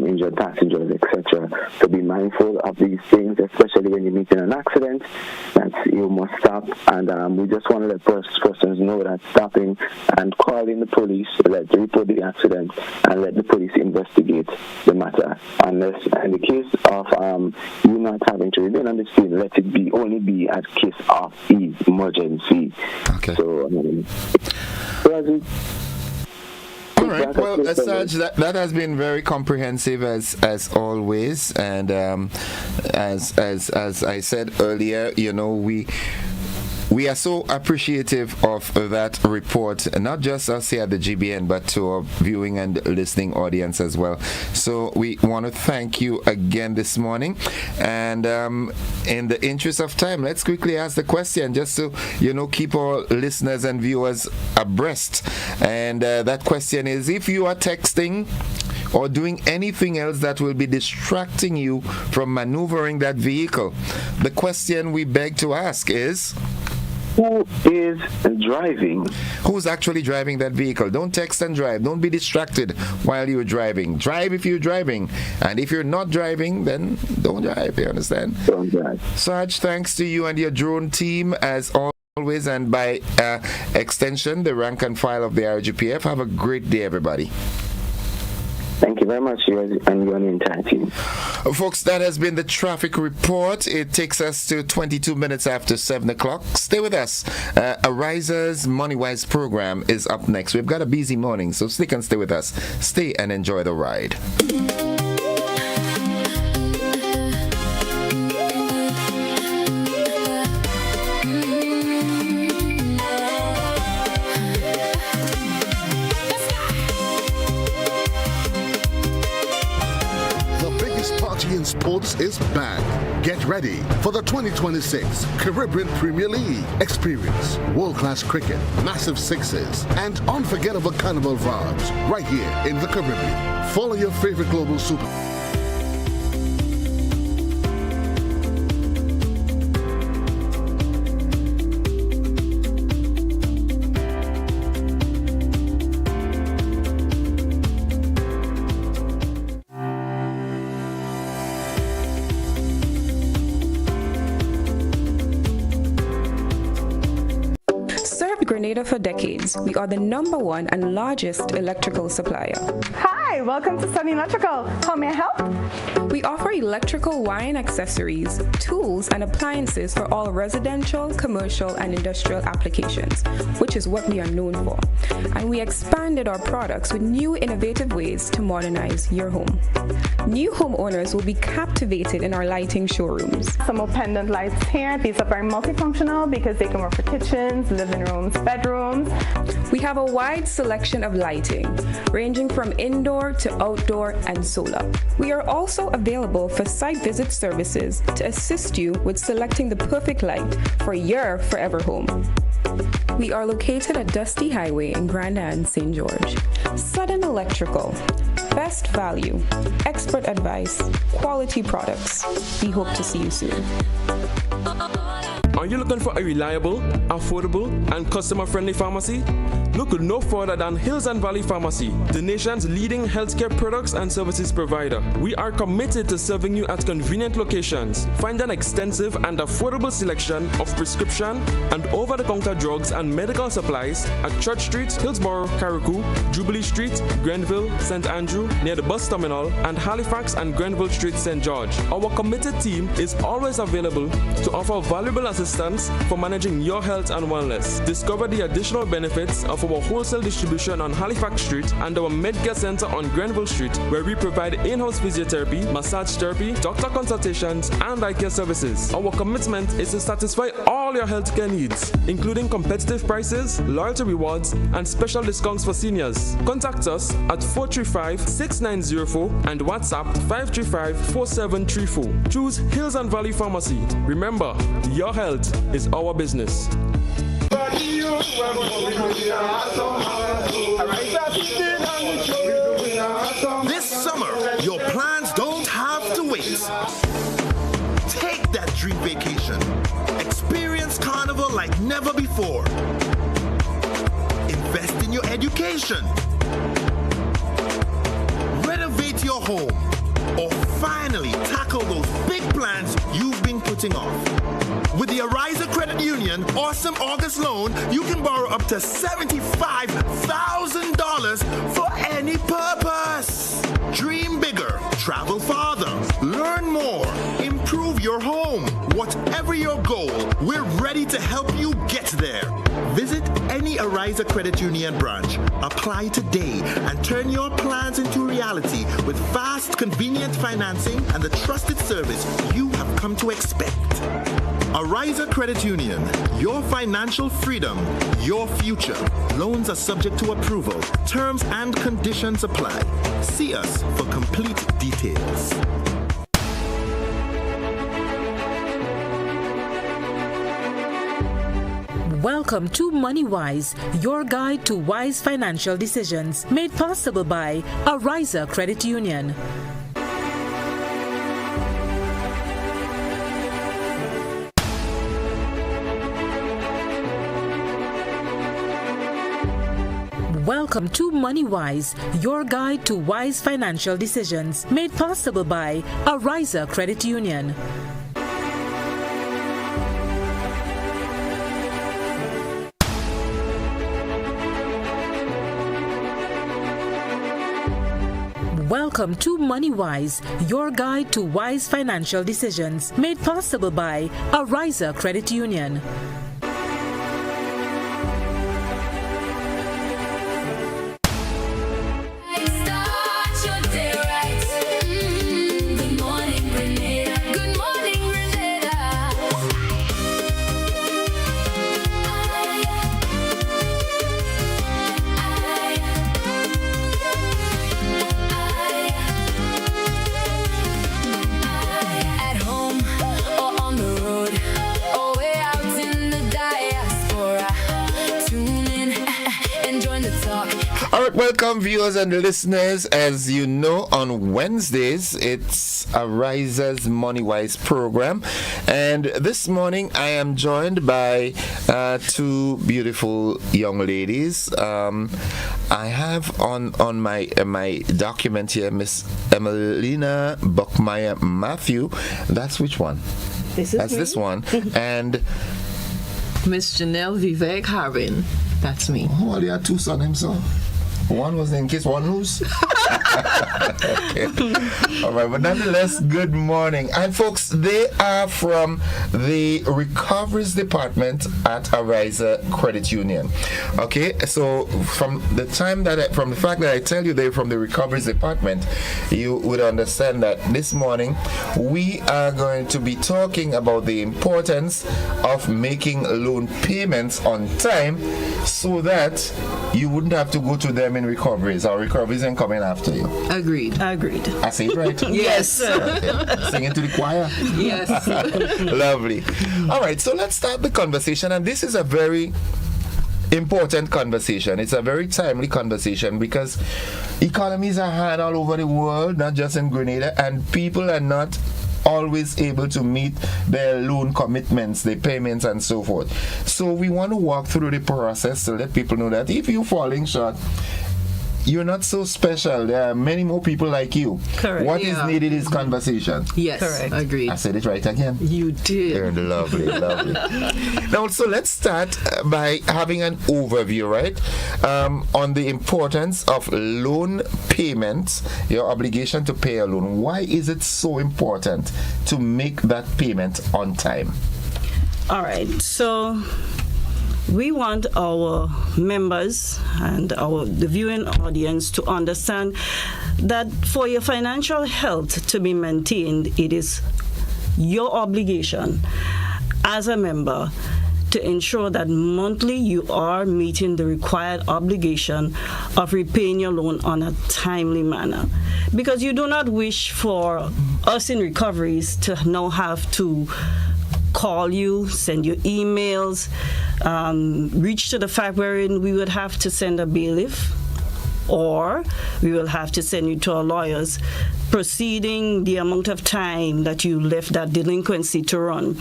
injured passengers, etc. So be mindful of these things, especially when you're meeting an accident, that you must stop. And we just want to let persons know that stopping and calling the police, let report the accident and let the police investigate the matter. Unless, in the case of you not having to remain on the scene, let it be only be as case of emergency. Okay. So, all right. Well, Sarge, that has been very comprehensive as always, and as I said earlier, you know, we are so appreciative of that report, not just us here at the GBN, but to our viewing and listening audience as well. So we want to thank you again this morning. And in the interest of time, let's quickly ask the question, just to, you know, keep our listeners and viewers abreast. And that question is, if you are texting or doing anything else that will be distracting you from maneuvering that vehicle, the question we beg to ask is, who is driving? Who's actually driving that vehicle? Don't text and drive. Don't be distracted while you're driving. Drive if you're driving. And if you're not driving, then don't drive. You understand? Don't drive. Sarge, thanks to you and your drone team as always, and by extension, the rank and file of the RGPF. Have a great day, everybody. Thank you very much, you and your entire team. Folks, that has been the traffic report. It takes us to 22 minutes after 7 o'clock. Stay with us. Ariza's MoneyWise program is up next. We've got a busy morning, so stick and stay with us. Stay and enjoy the ride. In sports is back. Get ready for the 2026 Caribbean Premier League. Experience world-class cricket, massive sixes, and unforgettable carnival vibes right here in the Caribbean. Follow your favorite global super. Grenada for decades. We are the #1 and largest electrical supplier. Hi, welcome to Sunny Electrical. How may I help? We offer electrical wire and accessories, tools and appliances for all residential, commercial and industrial applications, which is what we are known for. And we expanded our products with new innovative ways to modernize your home. New homeowners will be captivated in our lighting showrooms. Some more pendant lights here. These are very multifunctional because they can work for kitchens, living rooms, bedrooms. We have a wide selection of lighting, ranging from indoor to outdoor and solar. We are also available for site visit services to assist you with selecting the perfect light for your forever home. We are located at Dusty Highway in Grenada and St. George. Sudden Electrical. Best value, expert advice, quality products. We hope to see you soon. Are you looking for a reliable, affordable, and customer-friendly pharmacy? Look no further than Hills and Valley Pharmacy, the nation's leading healthcare products and services provider. We are committed to serving you at convenient locations. Find an extensive and affordable selection of prescription and over-the-counter drugs and medical supplies at Church Street, Hillsborough, Carriacou, Jubilee Street, Grenville, St. Andrew, near the bus terminal, and Halifax and Grenville Street, St. George. Our committed team is always available to offer valuable assistance for managing your health and wellness. Discover the additional benefits of our wholesale distribution on Halifax Street and our Medcare Center on Grenville Street, where we provide in-house physiotherapy, massage therapy, doctor consultations, and eye care services. Our commitment is to satisfy all your healthcare needs, including competitive prices, loyalty rewards, and special discounts for seniors. Contact us at 435-6904 and WhatsApp 535-4734. Choose Hills and Valley Pharmacy. Remember, your health is our business. This summer, your plans don't have to wait. Take that dream vacation. Experience Carnival like never before. Invest in your education. Renovate your home. Or finally tackle those big plans you've been putting off. With the Ariza Credit Union Awesome August Loan, you can borrow up to $75,000 for any purpose. Dream bigger, travel farther, learn more, improve your home. Whatever your goal, we're ready to help you get there. Visit any Ariza Credit Union branch. Apply today and turn your plans into reality with fast, convenient financing and the trusted service you have come to expect. Ariza Credit Union, your financial freedom, your future. Loans are subject to approval. Terms and conditions apply. See us for complete details. Welcome to MoneyWise, your guide to wise financial decisions, made possible by Ariza Credit Union. Welcome to MoneyWise, your guide to wise financial decisions, made possible by Ariza Credit Union. Welcome to MoneyWise, your guide to wise financial decisions, made possible by Ariza Credit Union. Welcome, viewers and listeners. As you know, on Wednesdays, it's Ariza's MoneyWise program. And this morning, I am joined by two beautiful young ladies. I have on my document here, Miss Emelina Buckmeyer Matthew. That's which one? That's this one. And Miss Janelle Vivek Harbin. That's me. Oh, there are two surnames, so one was in case one lose. Okay. All right, but nonetheless, good morning. And folks, they are from the recoveries department at Ariza Credit Union. Okay, so from the fact that I tell you they're from the recoveries department, you would understand that this morning we are going to be talking about the importance of making loan payments on time so that you wouldn't have to go to them in recoveries, or recoveries ain't coming after you. Agreed. I say it right? Yes. Okay. Sing it to the choir? Yes. Lovely. All right, so let's start the conversation, and this is a very important conversation. It's a very timely conversation because economies are hard all over the world, not just in Grenada, and people are not always able to meet their loan commitments, their payments, and so forth. So we want to walk through the process to let people know that if you're falling short, you're not so special. There are many more people like you. Correct. What is needed is conversation. Yes, correct. Agreed. I said it right again. You did. You're lovely, lovely. Now, so let's start by having an overview, right, on the importance of loan payments, your obligation to pay a loan. Why is it so important to make that payment on time? All right. So we want our members and the viewing audience to understand that for your financial health to be maintained, it is your obligation as a member to ensure that monthly you are meeting the required obligation of repaying your loan on a timely manner. Because you do not wish for us in recoveries to now have to call you, send you emails, reach to the fact wherein we would have to send a bailiff, or we will have to send you to our lawyers, proceeding the amount of time that you left that delinquency to run.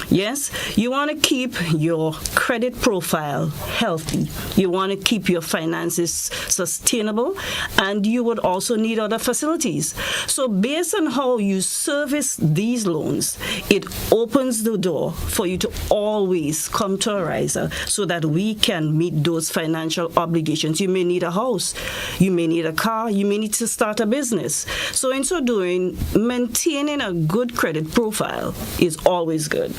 Yes, you want to keep your credit profile healthy. You want to keep your finances sustainable, and you would also need other facilities. So based on how you service these loans, it opens the door for you to always come to Ariza so that we can meet those financial obligations. You may need a house, you may need a car, you may need to start a business. So in so doing, maintaining a good credit profile is always good.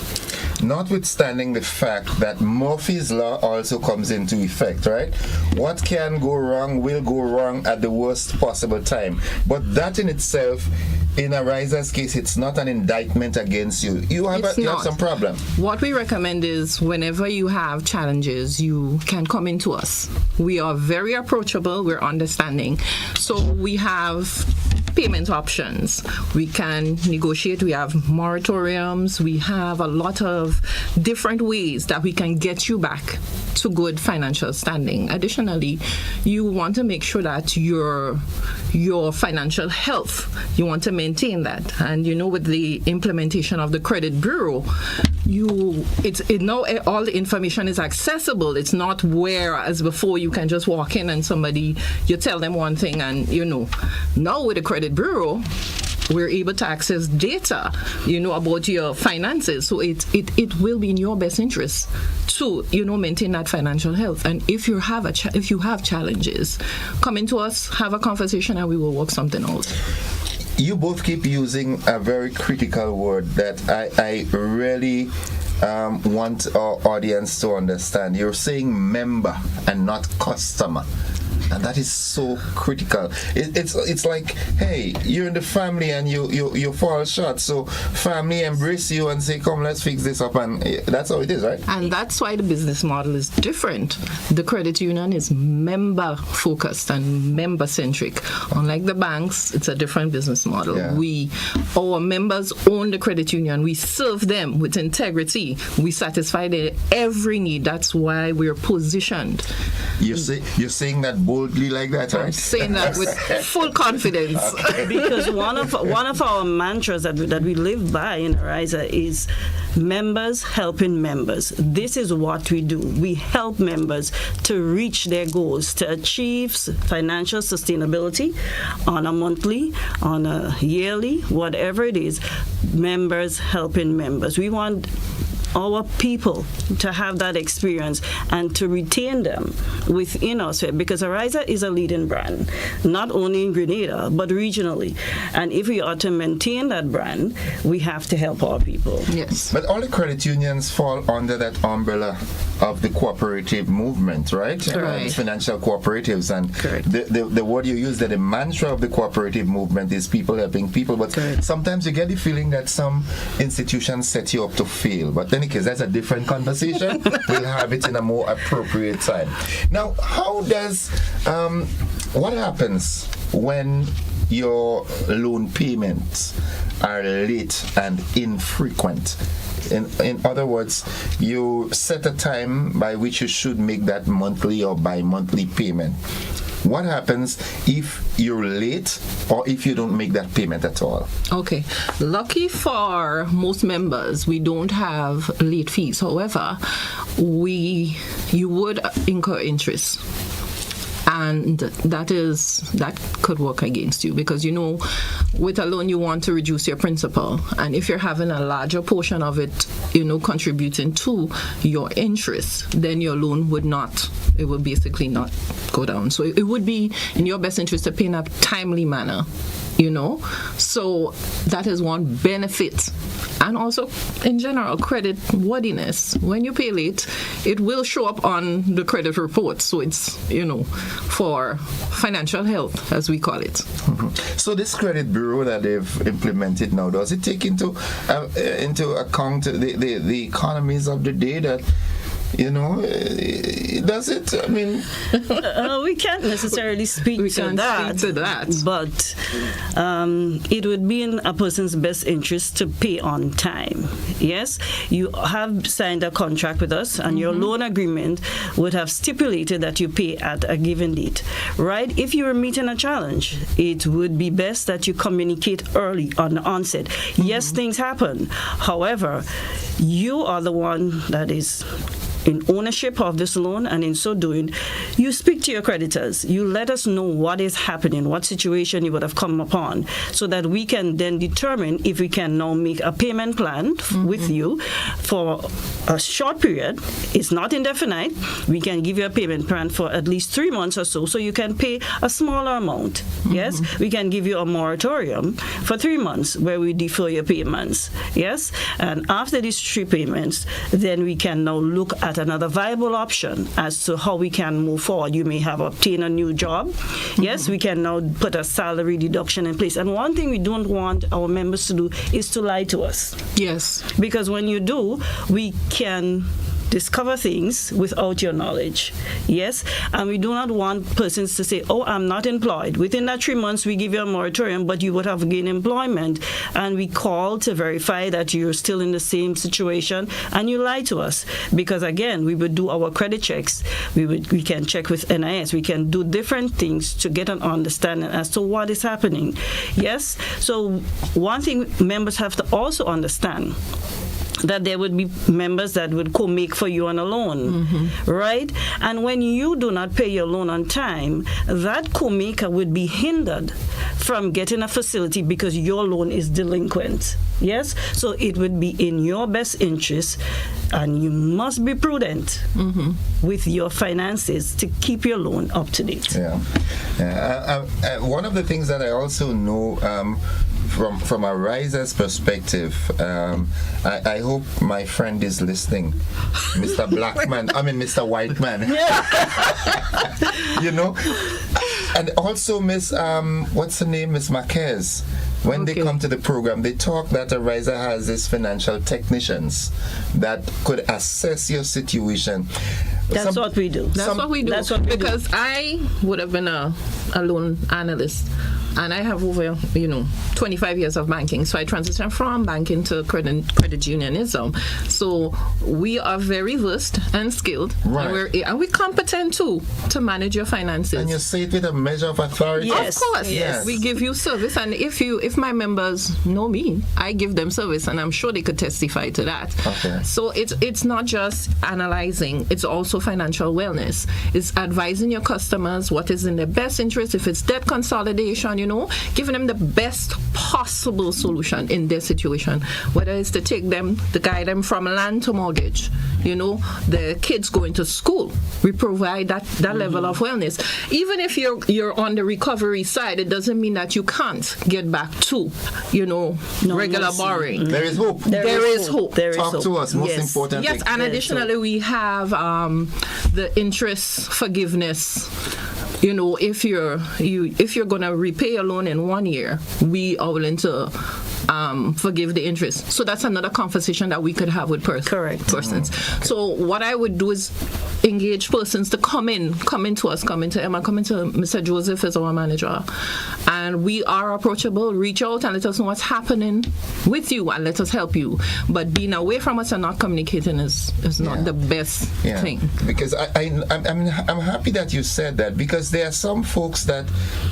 Notwithstanding the fact that Murphy's Law also comes into effect, right? What can go wrong will go wrong at the worst possible time. But that in itself, in Ariza's case, it's not an indictment against you. You have some problem. What we recommend is whenever you have challenges, you can come into us. We are very approachable. We're understanding. So we have payment options. We can negotiate. We have moratoriums. We have a lot of different ways that we can get you back to good financial standing. Additionally, you want to make sure that your financial health, you want to maintain that. And with the implementation of the credit bureau, now all the information is accessible. It's not where as before you can just walk in and you tell them one thing and now with the credit bureau, we're able to access data, about your finances. So it will be in your best interest to, maintain that financial health. And if you have challenges, come into us, have a conversation, and we will work something out. You both keep using a very critical word that I really want our audience to understand. You're saying member and not customer. And that is so critical. It's like, hey, you're in the family and you fall short. So family embrace you and say, come, let's fix this up. And that's how it is, right? And that's why the business model is different. The credit union is member focused and member centric. Unlike the banks, it's a different business model. Yeah. Our members own the credit union. We serve them with integrity. We satisfy their every need. That's why we're positioned. You're saying that boldly like that, right? I'm saying that with full confidence. Okay. Because one of our mantras that we live by in Ariza is members helping members. This is what we do. We help members to reach their goals, to achieve financial sustainability on a monthly, on a yearly, whatever it is. Members helping members. We want our people to have that experience and to retain them within us, because Ariza is a leading brand, not only in Grenada, but regionally. And if we are to maintain that brand, we have to help our people. Yes. But all the credit unions fall under that umbrella of the cooperative movement, right? Right. Financial cooperatives. And the word you use, that the mantra of the cooperative movement is people helping people. But sometimes you get the feeling that some institutions set you up to fail. But then because that's a different conversation. We'll have it in a more appropriate time. Now, how does what happens when your loan payments are late and infrequent? In other words, you set a time by which you should make that monthly or bi-monthly payment. What happens if you're late or if you don't make that payment at all? Okay. Lucky for most members, we don't have late fees. However, you would incur interest. And that could work against you because, with a loan, you want to reduce your principal. And if you're having a larger portion of it, contributing to your interest, then your loan it would basically not go down. So it would be in your best interest to pay in a timely manner. So that is one benefit. And also, in general, credit worthiness. When you pay late, it will show up on the credit report. So it's, for financial health, as we call it. Mm-hmm. So this credit bureau that they've implemented now, does it take into account the economies of the day that, does it? I mean, we can't necessarily speak to that, but it would be in a person's best interest to pay on time. Yes, you have signed a contract with us, and your loan agreement would have stipulated that you pay at a given date, right? If you are meeting a challenge, it would be best that you communicate early on the onset. Yes, things happen. However, you are the one that is in ownership of this loan, and in so doing, you speak to your creditors. You let us know what is happening, what situation you would have come upon, so that we can then determine if we can now make a payment plan with you for a short period. It's not indefinite. We can give you a payment plan for at least 3 months or so you can pay a smaller amount. Yes, we can give you a moratorium for 3 months where we defer your payments. Yes, and after these 3 payments, then we can now look at another viable option as to how we can move forward. You may have obtained a new job. Yes, we can now put a salary deduction in place. And one thing we don't want our members to do is to lie to us. Yes. Because when you do, we can discover things without your knowledge. Yes, and we do not want persons to say, oh, I'm not employed. Within that 3 months, we give you a moratorium, but you would have gained employment. And we call to verify that you're still in the same situation, and you lie to us. Because again, we would do our credit checks. We can check with NIS. We can do different things to get an understanding as to what is happening. Yes, so one thing members have to also understand, that there would be members that would co-make for you on a loan, right? And when you do not pay your loan on time, that co-maker would be hindered from getting a facility because your loan is delinquent. Yes? So it would be in your best interest, and you must be prudent with your finances to keep your loan up to date. One of the things that I also know from a riser's perspective, I hope my friend is listening, Mr. Mr. Whiteman. And also Miss what's her name, Miss Marquez. When they come to the program, they talk that a riser has these financial technicians that could assess your situation. That's what we do. Because I would have been a loan analyst, and I have over 25 years of banking. So I transitioned from banking to credit unionism. So we are very versed and skilled, right. and we're competent too to manage your finances. And you say it with a measure of authority. Yes, of course. Yes. We give you service, and if my members know me, I give them service, and I'm sure they could testify to that. Okay. So it's not just analyzing; it's also financial wellness. It's advising your customers what is in their best interest. If it's debt consolidation, giving them the best possible solution in their situation, whether it's to guide them from land to mortgage, the kids going to school. We provide that level of wellness. Even if you're on the recovery side, it doesn't mean that you can't get back to, regular borrowing. There is hope. There is hope. Talk to us, most important thing. Yes, and additionally, we have the interest forgiveness. If you're going to repay a loan in 1 year, we are willing to forgive the interest. So that's another conversation that we could have with persons. So what I would do is engage persons to come into us, come into Emma, come into Mr. Joseph as our manager. And we are approachable. Reach out and let us know what's happening with you and let us help you. But being away from us and not communicating is not the best thing. Because I'm happy that you said that, because there are some folks that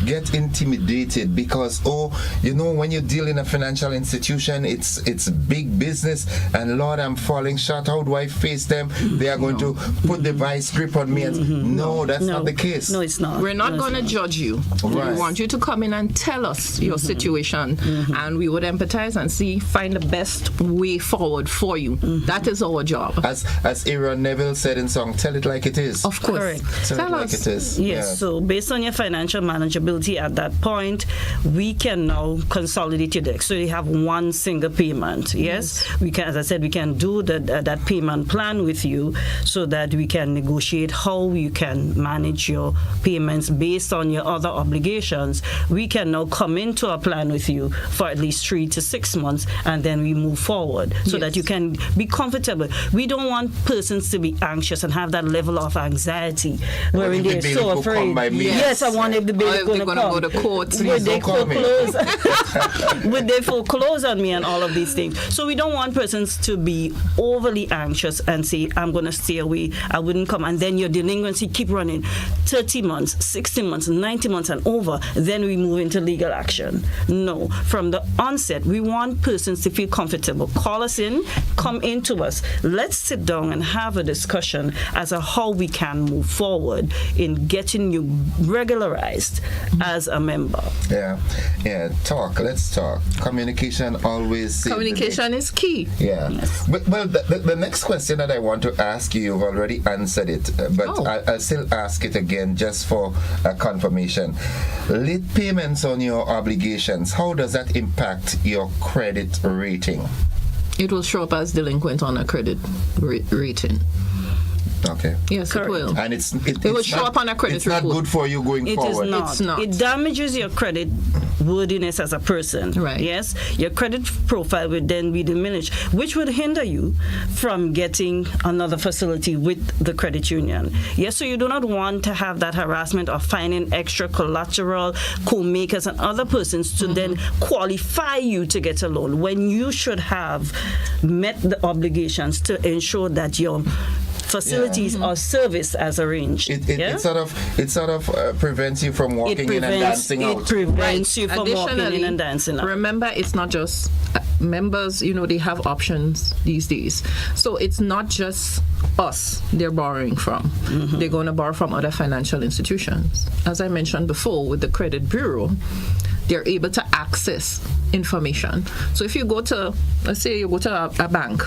get intimidated because, when you deal in a financial institution, it's big business, and Lord, I'm falling short. How do I face them? They are going to put the vice grip on me. And no, that's not the case. No, it's not. We're not going to judge you. Right. We want you to come in and tell us your situation, and we would empathize and find the best way forward for you. That is our job. As Aaron Neville said in song, tell it like it is. Of course. Tell it like it is. Yes, so based on your financial manageability at that point, we can now consolidate your debt. So you have one single payment. Yes, we can, as I said, we can do that payment plan with you so that we can negotiate how you can manage your payments based on your other obligations. We can now come into a plan with you for at least 3 to 6 months, and then we move forward so that you can be comfortable. We don't want persons to be anxious and have that level of anxiety wherein they're so afraid. Yes, I want if the bill is going to go to court. Would they foreclose? Would they foreclose on me and all of these things? So we don't want persons to be overly anxious and say, I'm going to stay away, I wouldn't come, and then your delinquency keep running 30 months, 60 months, 90 months and over, then we move into legal action. No, from the onset, we want persons to feel comfortable. Call us in, come into us. Let's sit down and have a discussion as to how we can move forward in getting you regularized as a member. Let's talk. Communication always. Communication is key. Yes. But the next question that I want to ask you, you've already answered it, but I'll still ask it again just for confirmation. Late payments on your obligations, how does that impact your credit rating? It will show up as delinquent on a credit rating. Okay. Yes, correct. It will. And it will show up on a credit report. It's not good for you going forward. It is not. It's not. It damages your credit worthiness as a person. Right. Yes. Your credit profile would then be diminished, which would hinder you from getting another facility with the credit union. Yes. So you do not want to have that harassment of finding extra collateral, co-makers, and other persons to then qualify you to get a loan when you should have met the obligations to ensure that your facilities are serviced as arranged. It sort of prevents you from walking in and dancing out. It prevents you from walking in and dancing out. Remember, it's not just members, they have options these days. So it's not just us they're borrowing from. They're going to borrow from other financial institutions. As I mentioned before, with the credit bureau, they're able to access information. So if you go to, let's say you go to a bank,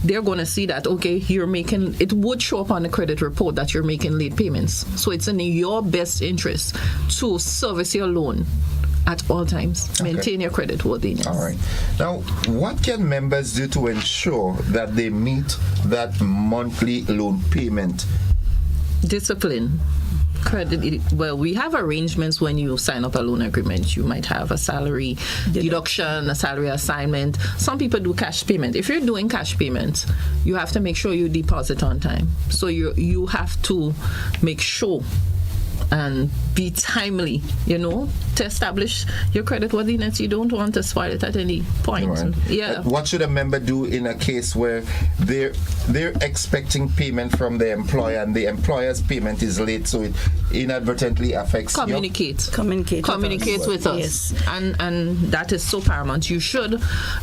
they're going to see that, it would show up on the credit report that you're making late payments. So it's in your best interest to service your loan at all times. Maintain your credit worthiness. All right. Now, what can members do to ensure that they meet that monthly loan payment? Discipline. We have arrangements when you sign up a loan agreement. You might have a salary deduction, a salary assignment. Some people do cash payment. If you're doing cash payments, you have to make sure you deposit on time. So you have to make sure and be timely, to establish your credit worthiness. You don't want to spoil it at any point. Right. Yeah. What should a member do in a case where they're expecting payment from the employer and the employer's payment is late, so it inadvertently affects Communicate with us. Yes. And that is so paramount. You should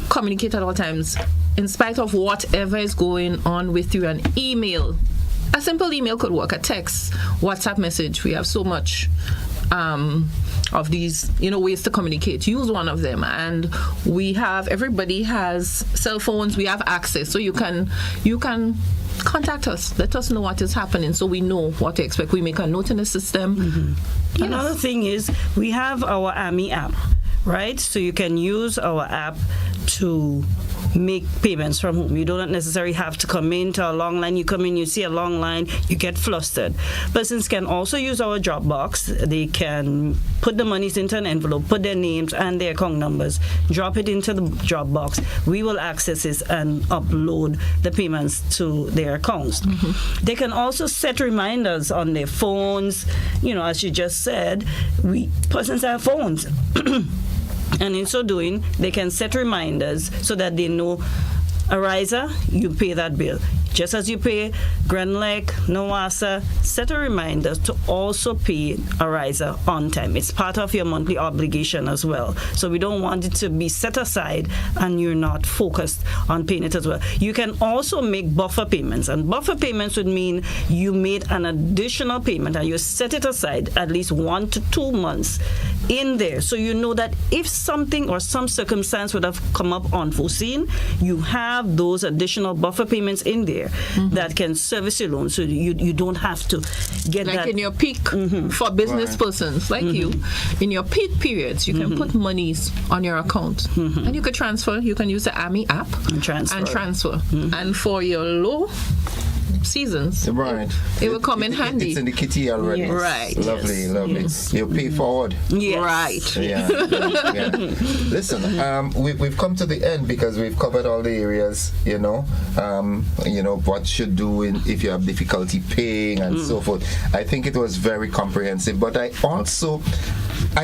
communicate at all times, in spite of whatever is going on with you. An email, a simple email could work, a text, WhatsApp message. We have so much of these, ways to communicate. Use one of them. And everybody has cell phones. We have access. So you can contact us. Let us know what is happening so we know what to expect. We make a note in the system. Yes. Another thing is we have our AMI app, right? So you can use our app to make payments from home. You don't necessarily have to come into a long line. You come in, you see a long line, you get flustered. Persons can also use our drop box. They can put the monies into an envelope, put their names and their account numbers, drop it into the drop box. We will access it and upload the payments to their accounts. They can also set reminders on their phones. You know, as you just said, persons have phones. And in so doing, they can set reminders so that they know, Ariza, you pay that bill. Just as you pay Grand Lake, Nawasa, set a reminder to also pay Ariza on time. It's part of your monthly obligation as well. So we don't want it to be set aside and you're not focused on paying it as well. You can also make buffer payments. And buffer payments would mean you made an additional payment and you set it aside at least 1 to 2 months in there. So you know that if something or some circumstance would have come up unforeseen, you have those additional buffer payments in there that can service your loan, so you don't have to get like that. In your peak for business persons like you, in your peak periods, you can put monies on your account and you could transfer. You can use the AMI app and transfer. And for your low seasons, it will come in handy. It's in the kitty already. Right. Lovely. You pay forward. Right. Yeah. Listen, we've come to the end because we've covered all the areas, what should do if you have difficulty paying and so forth. I think it was very comprehensive, but I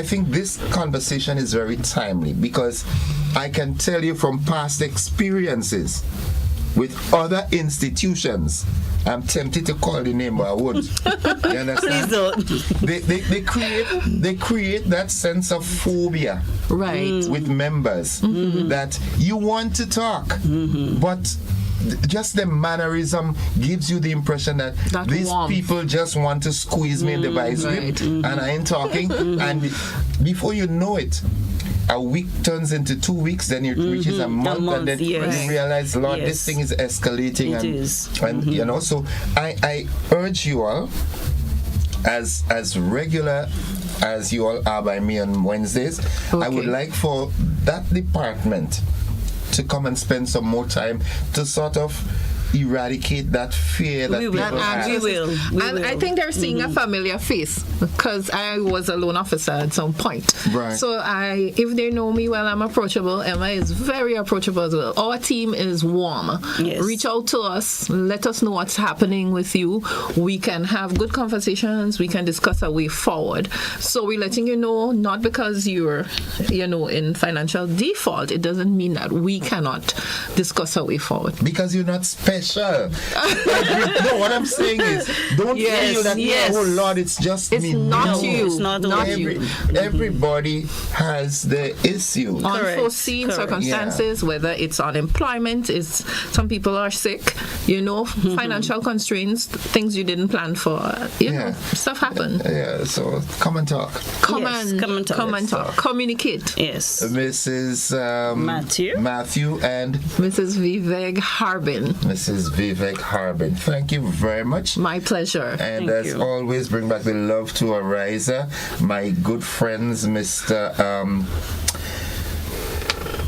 think this conversation is very timely because I can tell you from past experiences with other institutions. I'm tempted to call the name, but I won't. You understand? Please don't. They create that sense of phobia, with members that you want to talk, but just the mannerism gives you the impression that these people just want to squeeze me in the vice grip, and I ain't talking. And before you know it, a week turns into 2 weeks, then it reaches a month, and then you realize, Lord, this thing is escalating. And so I urge you all, as regular as you all are by me on Wednesdays, I would like for that department to come and spend some more time to sort of eradicate that fear that people have. We will. I think they're seeing a familiar face because I was a loan officer at some point. Right. So if they know me well, I'm approachable. Emma is very approachable as well. Our team is warm. Yes. Reach out to us. Let us know what's happening with you. We can have good conversations. We can discuss a way forward. So we're letting you know, not because you're, in financial default, it doesn't mean that we cannot discuss a way forward. Because you're not special. No, what I'm saying is, don't feel that, oh Lord, it's just it's me. Not you. It's not you. Everybody has the issue. Unforeseen circumstances, whether it's unemployment, some people are sick, financial constraints, things you didn't plan for. Stuff happen. So come and talk. Come and talk. Communicate. Yes. Mrs. Matthew and Mrs. Vivek Harbin. Mrs. Vivek Harbin. Thank you very much. My pleasure. And as always, bring back the love to Ariza. My good friends, Mr.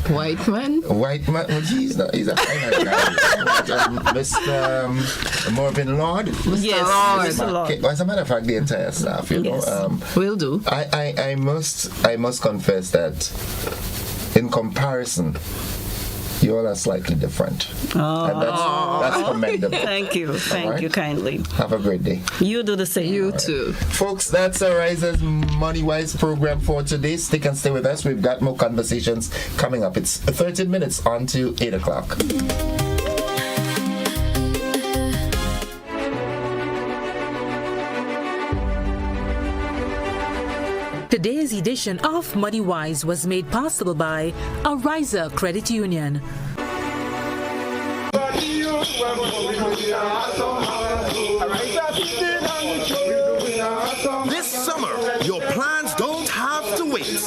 Whiteman. Well, he's a fine guy. Mr. Marvin Lord. Mr. Lord. As a matter of fact, the entire staff, will do. I must confess that in comparison, you all are slightly different. And that's commendable. Thank you. Thank you kindly. Have a great day. You do the same. You too. Folks, that's Ariza's Money Wise program for today. Stick and stay with us. We've got more conversations coming up. It's 13 minutes on to 8 o'clock. Today's edition of Money Wise was made possible by Ariza Credit Union. This summer, your plans don't have to wait.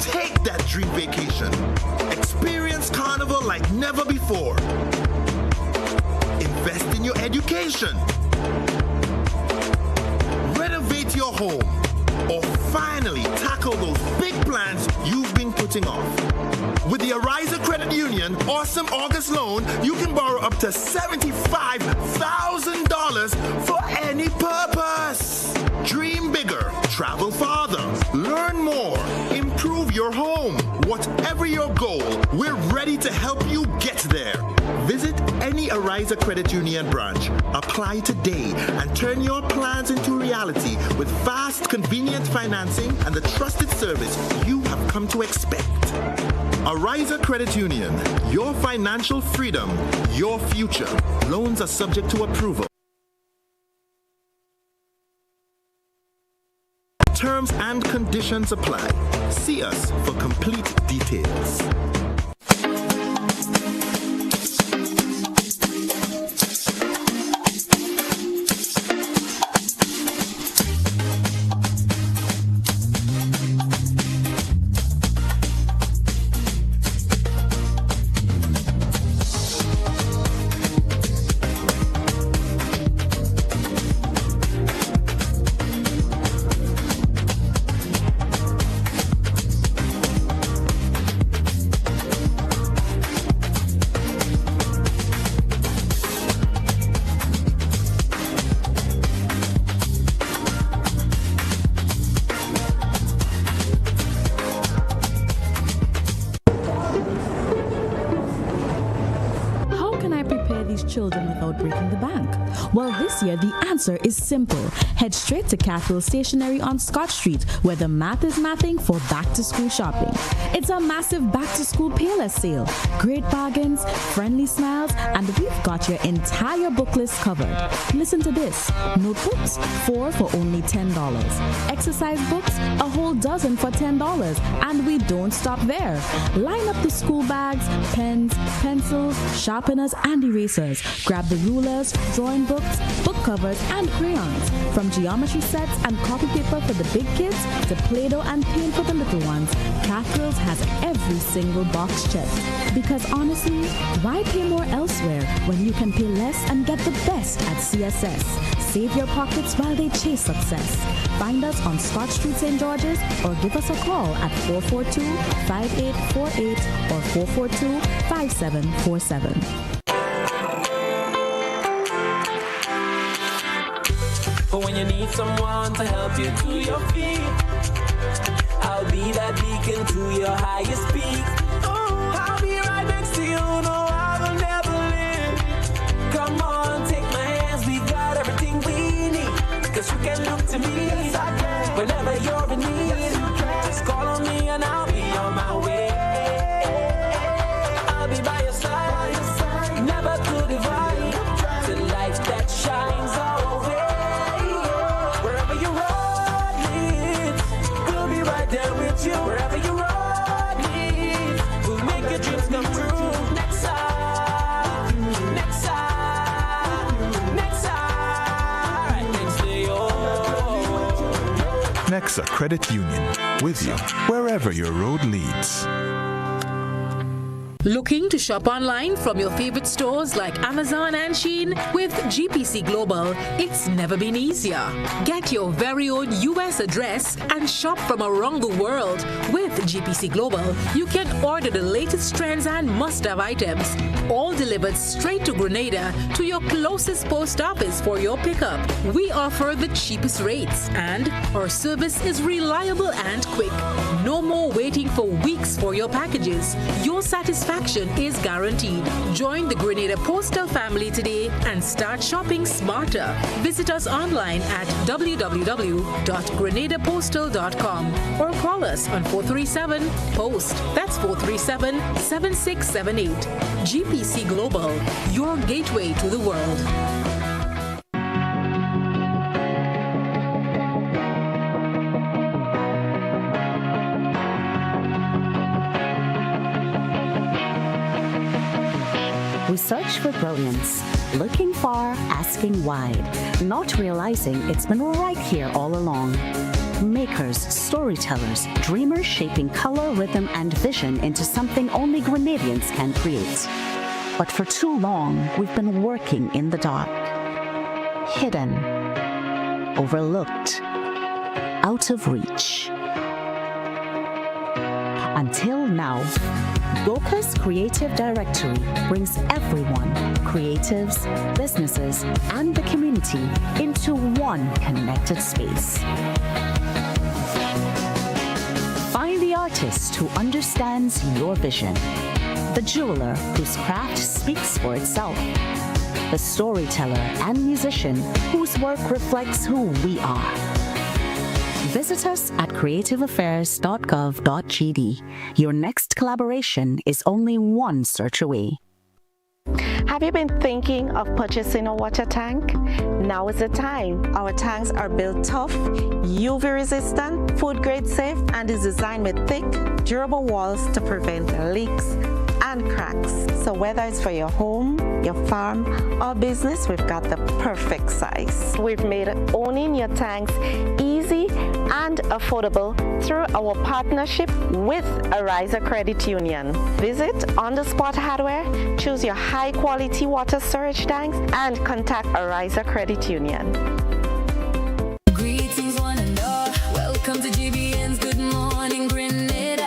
Take that dream vacation. Experience Carnival like never before. Invest in your education. Renovate your home. or finally tackle those big plans you've been putting off? With the Ariza Credit Union Awesome August Loan, you can borrow up to $75,000 for any purpose. Dream bigger, travel farther, learn more, improve your home. Whatever your goal, we're ready to help you get there. Visit any Ariza Credit Union branch. Apply today and turn your plans into reality with fast, convenient financing and the trusted service you have come to expect. Ariza Credit Union, your financial freedom, your future. Loans are subject to approval. Terms and conditions apply. See us for complete details. Children without breaking the bank? Well, this year the answer is simple. Head straight to Cathedral Stationery on Scott Street, where the math is mathing for back-to-school shopping. It's a massive back-to-school Payless sale. Great bargains, friendly smiles, and we've got your entire book list covered. Listen to this. Notebooks, 4 for only $10. Exercise books, a whole dozen for $10. And we don't stop there. Line up the school bags, pens, pencils, sharpeners, and erasers. Grab the rulers, drawing books, book covers, and crayons. From geometry sets and copy paper for the big kids to Play-Doh and paint for the little ones, Cathedral has every single box checked. Because honestly, why pay more elsewhere when you can pay less and get the best at CSS? Save your pockets while they chase success. Find us on Scott Street, St. George's, or give us a call at 442-5848 or 442-5747. But when you need someone to help you to your feet, I'll be that beacon to your highest peak. Oh, I'll be right next to you, no, I will never leave. Come on, take my hands, we've got everything we need. Cause you can look to me, yes, I can. Whenever you're in need, yes, just call on me and I'll be on my way. I'll be by your side, never to divide, to life that shines our way. Wherever you road leads, we'll make your dreams come true. Next time, next time, next time, next to you. Nexa Credit Union, with you wherever your road leads. Looking to shop online from your favorite stores like Amazon and Shein? With GPC Global, it's never been easier. Get your very own US address and shop from around the world. With GPC Global, you can order the latest trends and must-have items, all delivered straight to Grenada to your closest post office for your pickup. We offer the cheapest rates, and our service is reliable and quick. No more waiting for weeks for your packages. Your satisfaction is guaranteed. Join the Grenada Postal family today and start shopping smarter. Visit us online at www.grenadapostal.com or call us on 437-POST. That's 437-7678. GPC Global, your gateway to the world. We search for brilliance, looking far, asking wide, not realizing it's been right here all along. Makers, storytellers, dreamers shaping color, rhythm, and vision into something only Grenadians can create. But for too long, we've been working in the dark, hidden, overlooked, out of reach. Until now, Goka's Creative Directory brings everyone, creatives, businesses, and the community into one connected space. Find the artist who understands your vision, the jeweler whose craft speaks for itself, the storyteller and musician whose work reflects who we are. Visit us at creativeaffairs.gov.gd. Your next collaboration is only one search away. Have you been thinking of purchasing a water tank? Now is the time. Our tanks are built tough, UV resistant, food grade safe, and is designed with thick, durable walls to prevent leaks and cracks. So whether it's for your home, your farm, or business, we've got the perfect size. We've made owning your tanks easy and affordable through our partnership with Ariza Credit Union. Visit On The Spot Hardware, choose your high-quality water storage tanks, and contact Ariza Credit Union. Greetings, one and all. Welcome to GBN's Good Morning Grenada.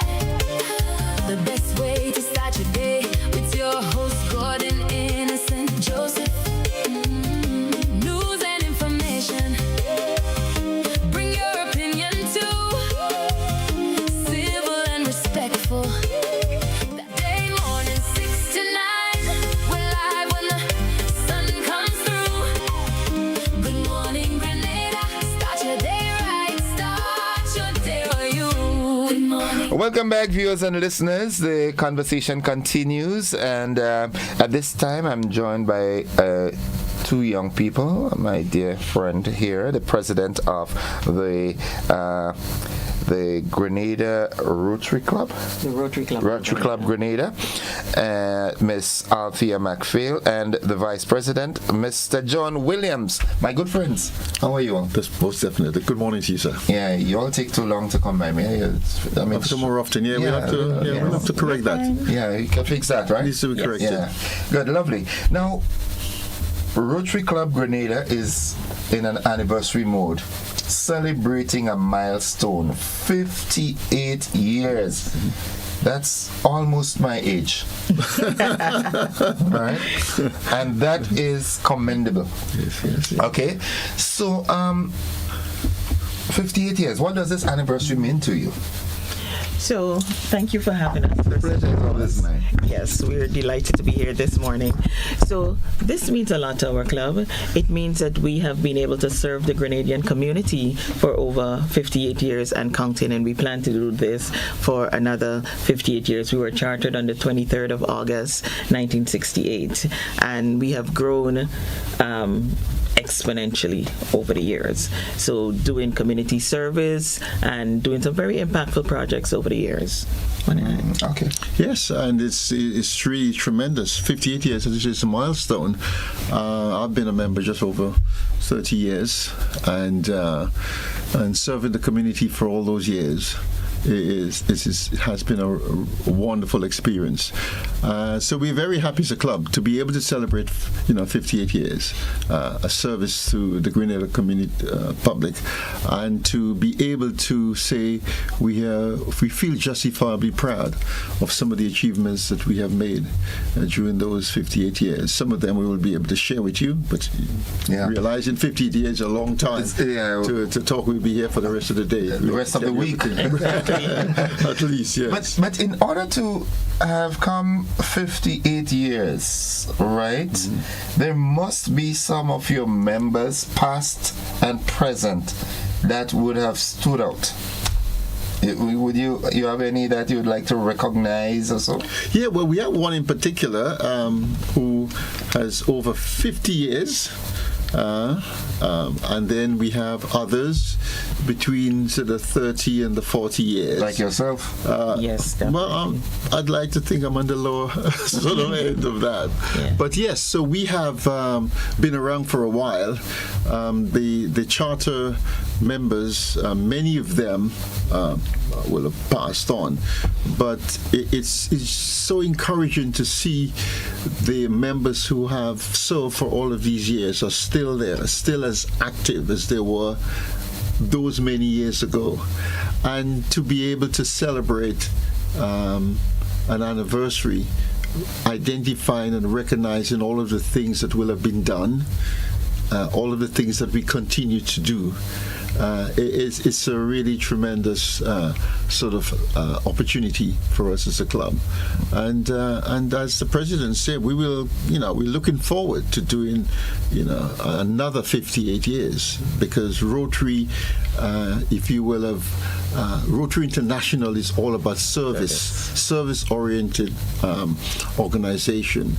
The best way to start your day with your host, Gordon Innocent Joseph. News and information. Bring your opinion too. Civil and respectful. That day morning 6 to 9. We're live when the sun comes through. Good morning, Grenada. Start your day right. Start your day for you. Good morning. Welcome back, viewers and listeners. The conversation continues, and at this time I'm joined by two young people. My dear friend here, the president of the Grenada Rotary Club. The Rotary Club. Rotary Club Grenada, Miss Althea McPhail, and the Vice President, Mr. John Williams. My good friends, how are you all? That's most definitely. Good morning to you, sir. Yeah, you all take too long to come by me. I mean, some more often. Yeah, we'll have to correct that. Yeah, you can fix that, right? Needs to be corrected. Yeah, good, lovely. Now, Rotary Club Grenada is in an anniversary mode, celebrating a milestone, 58 years. That's almost my age. Right? And that is commendable. Yes. Okay? So, 58 years. What does this anniversary mean to you? So, thank you for having us. The pleasure is always mine. Yes, we're delighted to be here this morning. So, this means a lot to our club. It means that we have been able to serve the Grenadian community for over 58 years and counting, and we plan to do this for another 58 years. We were chartered on the 23rd of August, 1968, and we have grown exponentially over the years. So doing community service and doing some very impactful projects over the years. Okay. Yes, and it's really tremendous. 58 years is a milestone. I've been a member just over 30 years, and serving the community for all those years. It has been a wonderful experience. So we're very happy as a club to be able to celebrate, 58 years, a service to the Grenada community public, and to be able to say we feel justifiably proud of some of the achievements that we have made during those 58 years. Some of them we will be able to share with you, but realizing 58 years is a long time to talk. We'll be here for the rest of the day. The rest of the week. At least, yes. But in order to have come 58 years, right, there must be some of your members, past and present, that would have stood out. Would you have any that you would like to recognize or so? Yeah, well, we have one in particular who has over 50 years. And then we have others between sort of 30 and the 40 years. Like yourself? Yes. Well, I'd like to think I'm on the lower sort of end of that. Yeah. But yes, so we have been around for a while. The charter members, many of them will have passed on, but it's so encouraging to see the members who have served for all of these years are still there, still as active as they were those many years ago, and to be able to celebrate an anniversary, identifying and recognizing all of the things that will have been done, all of the things that we continue to do. It's a really tremendous sort of opportunity for us as a club, and as the president said, we're looking forward to doing another 58 years, because Rotary, if you will, have Rotary International is all about service-oriented organization,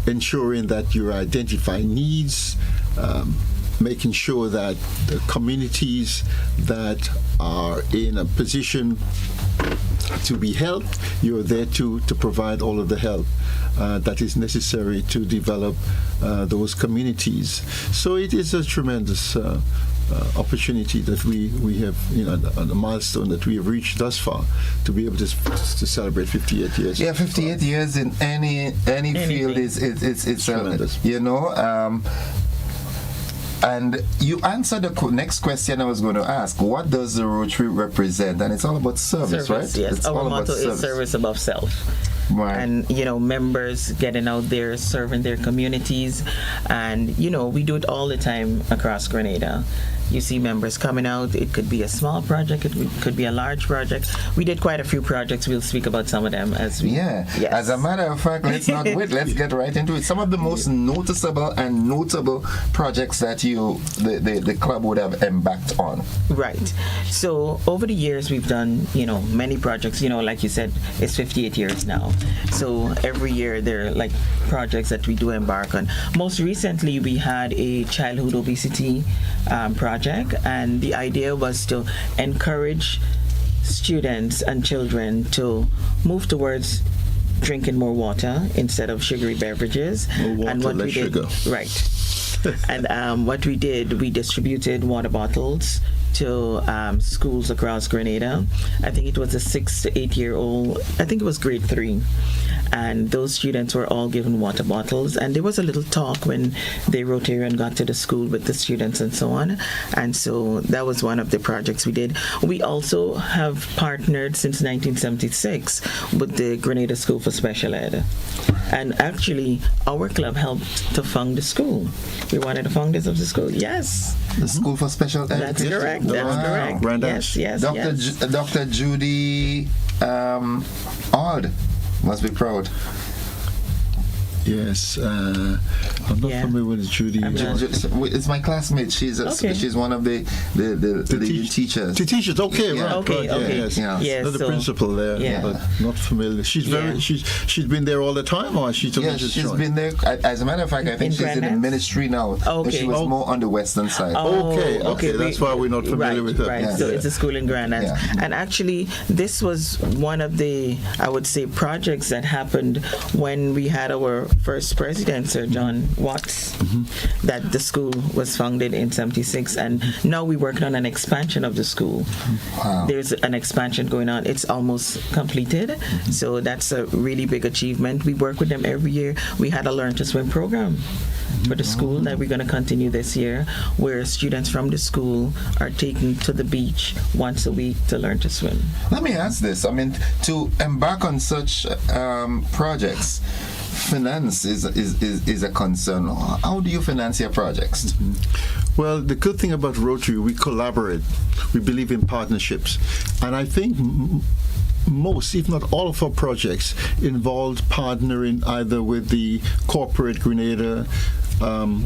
ensuring that you're identifying needs, making sure that the communities that are in a position to be helped, you're there to provide all of the help that is necessary to develop those communities. So it is a tremendous opportunity that we have, a milestone that we have reached thus far, to be able to celebrate 58 years. Yeah, 58 years in any field is tremendous. And you answered the next question I was going to ask. What does the Rotary represent? And it's all about service, right? Yes, it's our motto is service above self. Right. And members getting out there, serving their communities, and we do it all the time across Grenada. You see members coming out. It could be a small project, it could be a large project. We did quite a few projects. We'll speak about some of them as we... Yeah. Yes. As a matter of fact, let's not wait. Let's get right into it. Some of the most noticeable and notable projects that the club would have embarked on. Right. So over the years, we've done, many projects. Like you said, it's 58 years now. So every year there are like projects that we do embark on. Most recently, we had a childhood obesity project, and the idea was to encourage students and children to move towards drinking more water instead of sugary beverages. More water, and what less we did, sugar. Right. And what we did, we distributed water bottles to schools across Grenada. I think it was a 6 to 8 year old, I think it was grade 3. And those students were all given water bottles, and there was a little talk when the Rotarian got to the school with the students and so on. And so that was one of the projects we did. We also have partnered since 1976 with the Grenada School for Special Ed. And actually, our club helped to fund the school. We're one of the founders of the school. Yes. The School for Special Ed. That's correct. That's correct. Yes. Dr. Judy Ard must be proud. Yes, I'm not familiar with Judy. It's my classmate. She's one of the teachers. The teachers, okay, yeah. right. Okay. Yes. Not the principal there, but not familiar. She's been there all the time, or she's been there. As a matter of fact, I think she's in the ministry now. But she was more on the western side. Okay. That's why we're not familiar with her. Right. Yeah. So it's a school in Grenada, and actually, this was one of the, I would say, projects that happened when we had our first president, Sir John Watts, that the school was founded in 76, and now we're working on an expansion of the school. Wow. There's an expansion going on. It's almost completed, so that's a really big achievement. We work with them every year. We had a Learn to Swim program for the school that we're going to continue this year, where students from the school are taken to the beach once a week to learn to swim. Let me ask this. I mean, to embark on such projects, finance is a concern. How do you finance your projects? Well, the good thing about Rotary, we collaborate. We believe in partnerships. And I think most, if not all of our projects involved partnering either with the corporate Grenada,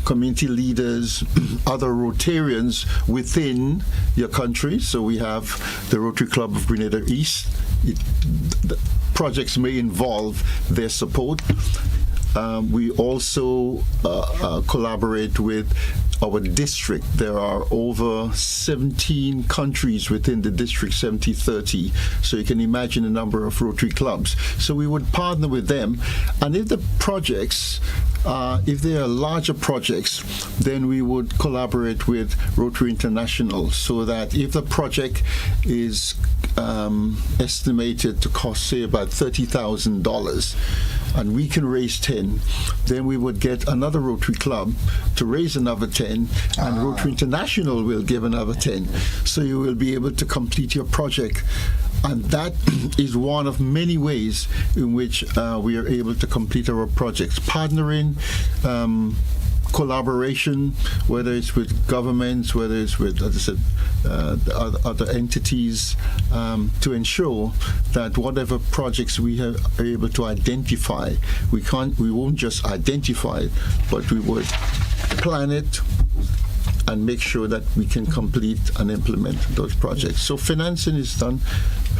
community leaders, other Rotarians within your country. So we have the Rotary Club of Grenada East. The projects may involve their support. We also collaborate with our district. There are over 17 countries within the district, 70-30. So you can imagine the number of Rotary clubs. So we would partner with them. And if the projects, if they are larger projects, then we would collaborate with Rotary International, so that if the project is estimated to cost, say, about $30,000, and we can raise 10, then we would get another Rotary Club to raise another 10, and Rotary International will give another 10. So you will be able to complete your project. And that is one of many ways in which we are able to complete our projects. Partnering, collaboration, whether it's with governments, whether it's with, as I said, other entities, to ensure that whatever projects we are able to identify, we won't just identify it, but we would plan it and make sure that we can complete and implement those projects. So financing is done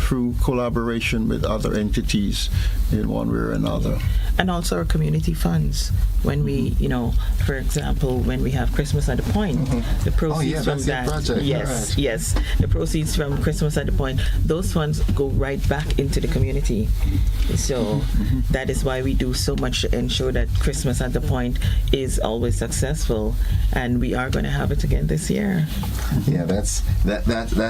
through collaboration with other entities in one way or another. And also our community funds. When we, for example, when we have Christmas at the Point, the proceeds from that, yes, the proceeds from Christmas at the Point, those funds go right back into the community. So that is why we do so much to ensure that Christmas at the Point is always successful, and we are going to have it again this year. Yeah, that's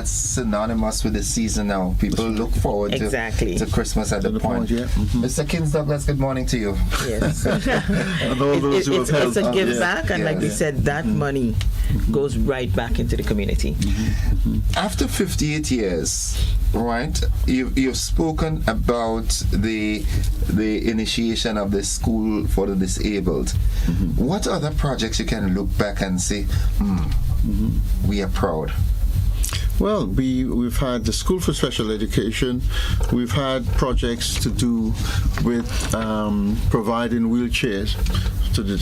synonymous with the season now. People look forward to Christmas at the Point. Mr. Kins Douglas, good morning to you. Yes. And all those who have helped. It's a give back, and like we said, that money goes right back into the community. After 58 years, right, you've spoken about the initiation of the school for the disabled. What other projects you can look back and say, we are proud? Well, we've had the School for Special Education. We've had projects to do with providing wheelchairs to the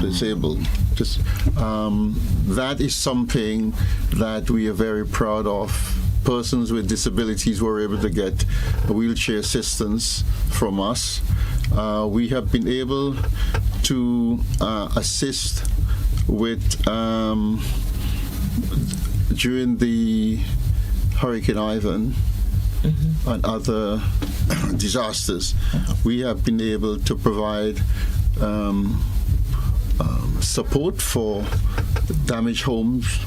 disabled. That is something that we are very proud of. Persons with disabilities were able to get wheelchair assistance from us. We have been able to assist with during the Hurricane Ivan and other disasters, we have been able to provide support for damaged homes.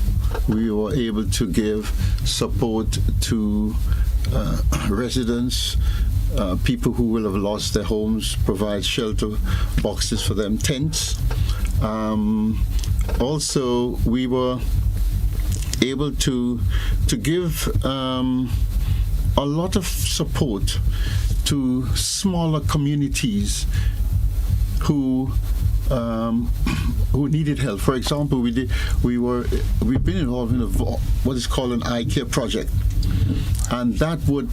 We were able to give support to residents, people who will have lost their homes, provide shelter boxes for them, tents. Also, we were able to give a lot of support to smaller communities who needed help. For example, we've been involved in what is called an eye care project, and that would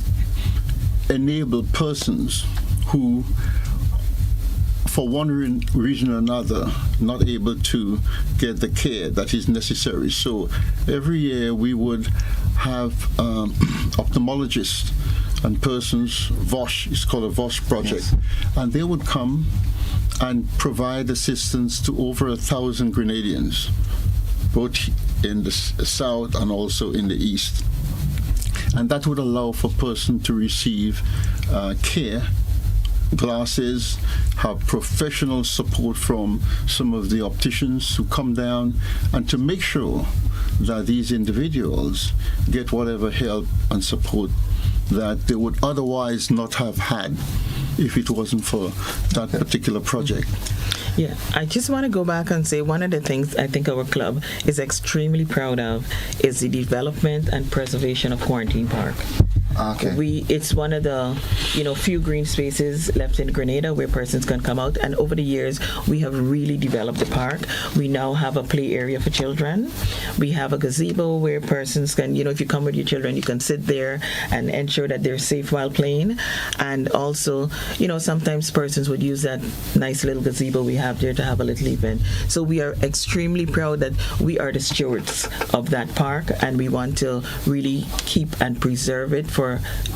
enable persons who, for one reason or another, not able to get the care that is necessary. So every year we would have ophthalmologists and persons, VOSH, it's called a VOSH project, and they would come and provide assistance to over 1,000 Grenadians, both in the south and also in the east. And that would allow for a person to receive care, glasses, have professional support from some of the opticians who come down, and to make sure that these individuals get whatever help and support that they would otherwise not have had if it wasn't for that particular project. Yeah, I just want to go back and say one of the things I think our club is extremely proud of is the development and preservation of Quarantine Park. Okay. It's one of the few green spaces left in Grenada where persons can come out, and over the years we have really developed the park. We now have a play area for children. We have a gazebo where persons can, if you come with your children, you can sit there and ensure that they're safe while playing. And also, sometimes persons would use that nice little gazebo we have there to have a little event. So we are extremely proud that we are the stewards of that park, and we want to really keep and preserve it for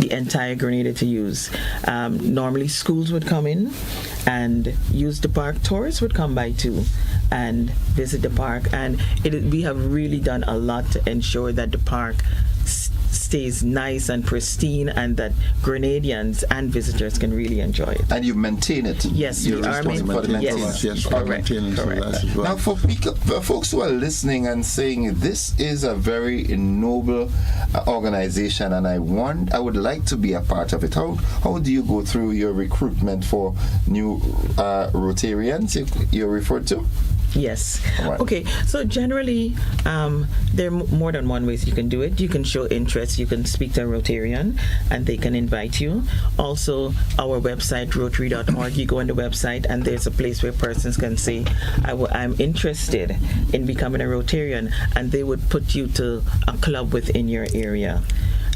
the entire Grenada to use. Normally schools would come in and use the park. Tourists would come by too and visit the park, and we have really done a lot to ensure that the park stays stays nice and pristine, and that Grenadians and visitors can really enjoy it. And you maintain it. Yes, you're we are responsible for the maintenance. Yes, for maintenance of that as well. Now, for folks who are listening and saying this is a very noble organization, and I would like to be a part of it. How do you go through your recruitment for new Rotarians you're referred to? Yes. Right. Okay. So generally, there are more than one ways you can do it. You can show interest. You can speak to a Rotarian, and they can invite you. Also, our website, Rotary.org. You go on the website, and there's a place where persons can say, "I'm interested in becoming a Rotarian," and they would put you to a club within your area.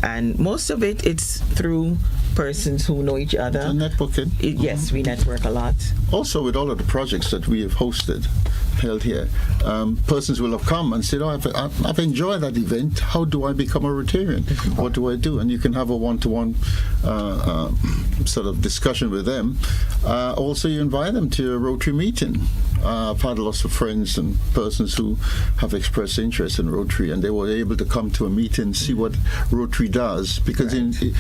And most of it's through persons who know each other. And networking. Yes, we network a lot. Also, with all of the projects that we have held here, persons will have come and said, I've enjoyed that event. How do I become a Rotarian? What do I do? And you can have a one-to-one sort of discussion with them. Also, you invite them to a Rotary meeting. I've had lots of friends and persons who have expressed interest in Rotary, and they were able to come to a meeting, see what Rotary does. Because the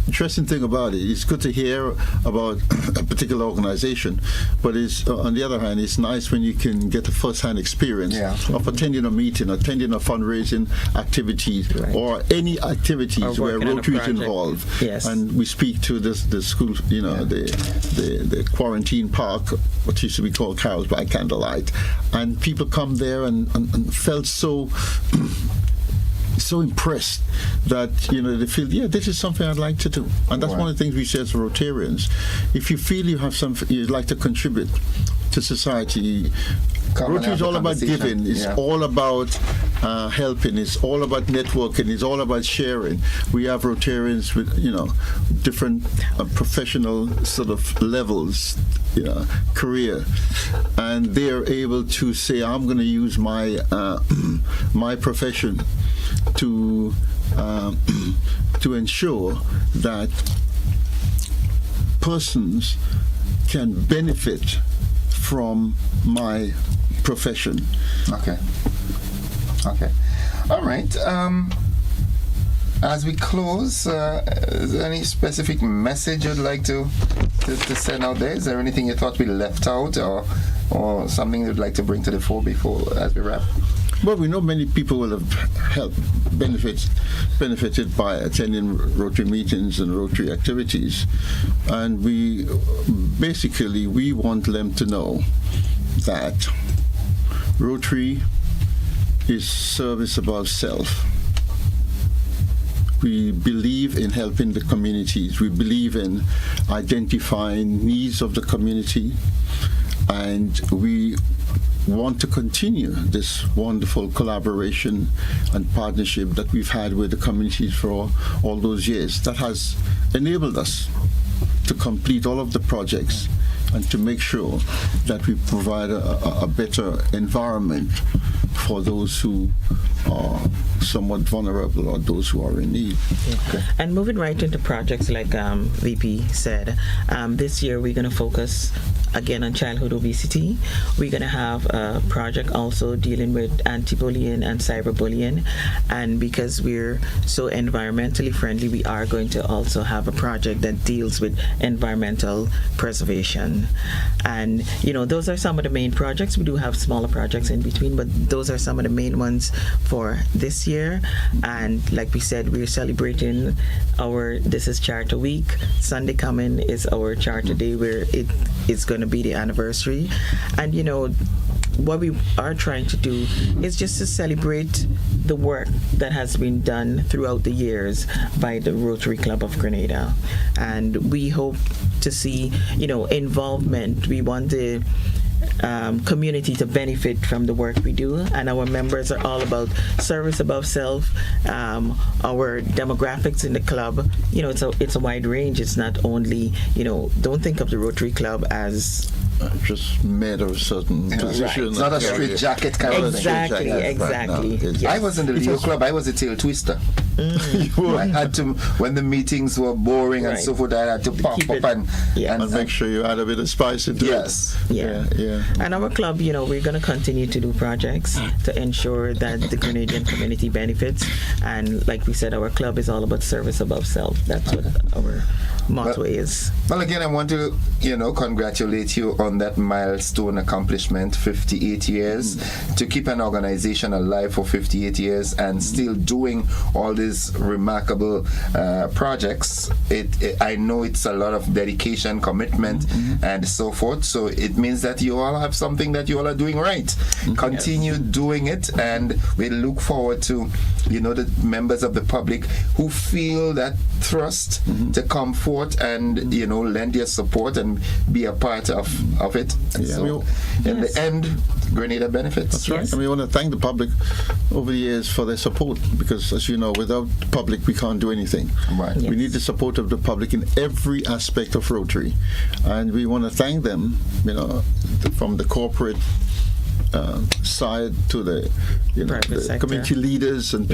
interesting thing about it, it's good to hear about a particular organization, but on the other hand, it's nice when you can get a first-hand experience of attending a meeting, attending a fundraising activity, or any activities where Rotary is involved. Yes. And we speak to the school, the quarantine park, what used to be called Carols by Candlelight, and people come there and felt so impressed that they feel, this is something I'd like to do. And that's one of the things we say as Rotarians. If you feel you have something you'd like to contribute to society, Rotary is all about giving. It's all about helping. It's all about networking. It's all about sharing. We have Rotarians with different professional sort of levels, career, and they are able to say, I'm going to use my my profession to ensure that persons can benefit from my profession. Okay. All right. As we close, is there any specific message you'd like to send out there? Is there anything you thought we left out, or something you'd like to bring to the fore as we wrap? Well, we know many people will have benefited by attending Rotary meetings and Rotary activities, and we want them to know that Rotary is service above self. We believe in helping the communities. We believe in identifying needs of the community, and we want to continue this wonderful collaboration and partnership that we've had with the communities for all those years. That has enabled us to complete all of the projects and to make sure that we provide a better environment for those who are somewhat vulnerable or those who are in need. Okay. And moving right into projects like VP said, this year we're going to focus again on childhood obesity. We're going to have a project also dealing with anti-bullying and cyberbullying, and because we're so environmentally friendly, we are going to also have a project that deals with environmental preservation. And those are some of the main projects. We do have smaller projects in between, but those are some of the main ones for this year. And like we said, we're celebrating this is Charter Week. Sunday coming is our Charter Day, where it's going to be the anniversary. And what we are trying to do is just to celebrate the work that has been done throughout the years by the Rotary Club of Grenada. And we hope to see, involvement. We want the community to benefit from the work we do, and our members are all about service above self. Our demographics in the club, it's a wide range. It's not only, don't think of the Rotary Club as just made of a certain position. Right. It's not a straight jacket kind of thing. Exactly. I was in the Leo Club. I was a tail twister. I had to, when the meetings were boring and so forth, I had to pop up and make sure you add a bit of spice into it. Yeah. And our club, we're going to continue to do projects to ensure that the Grenadian community benefits. And like we said, our club is all about service above self. That's what our motto is. Well, again, I want to, congratulate you on that milestone accomplishment, 58 years. To keep an organization alive for 58 years and still doing all these remarkable projects, I know it's a lot of dedication, commitment, and so forth. So it means that you all have something that you all are doing right. Continue doing it, and we look forward to, the members of the public who feel that thrust to come forth and, lend your support and be a part of it. So in the end, Grenada benefits. That's right. And we want to thank the public over the years for their support, because as you know, without the public we can't do anything. Right. We need the support of the public in every aspect of Rotary, and we want to thank them, from the corporate side to the community leaders and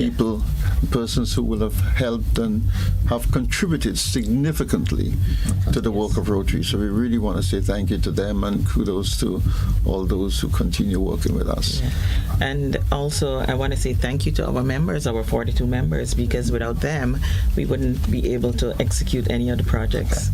persons who will have helped and have contributed significantly to the work of Rotary. So we really want to say thank you to them, and kudos to all those who continue working with us. And also I want to say thank you to our members, our 42 members, because without them we wouldn't be able to execute any of the projects.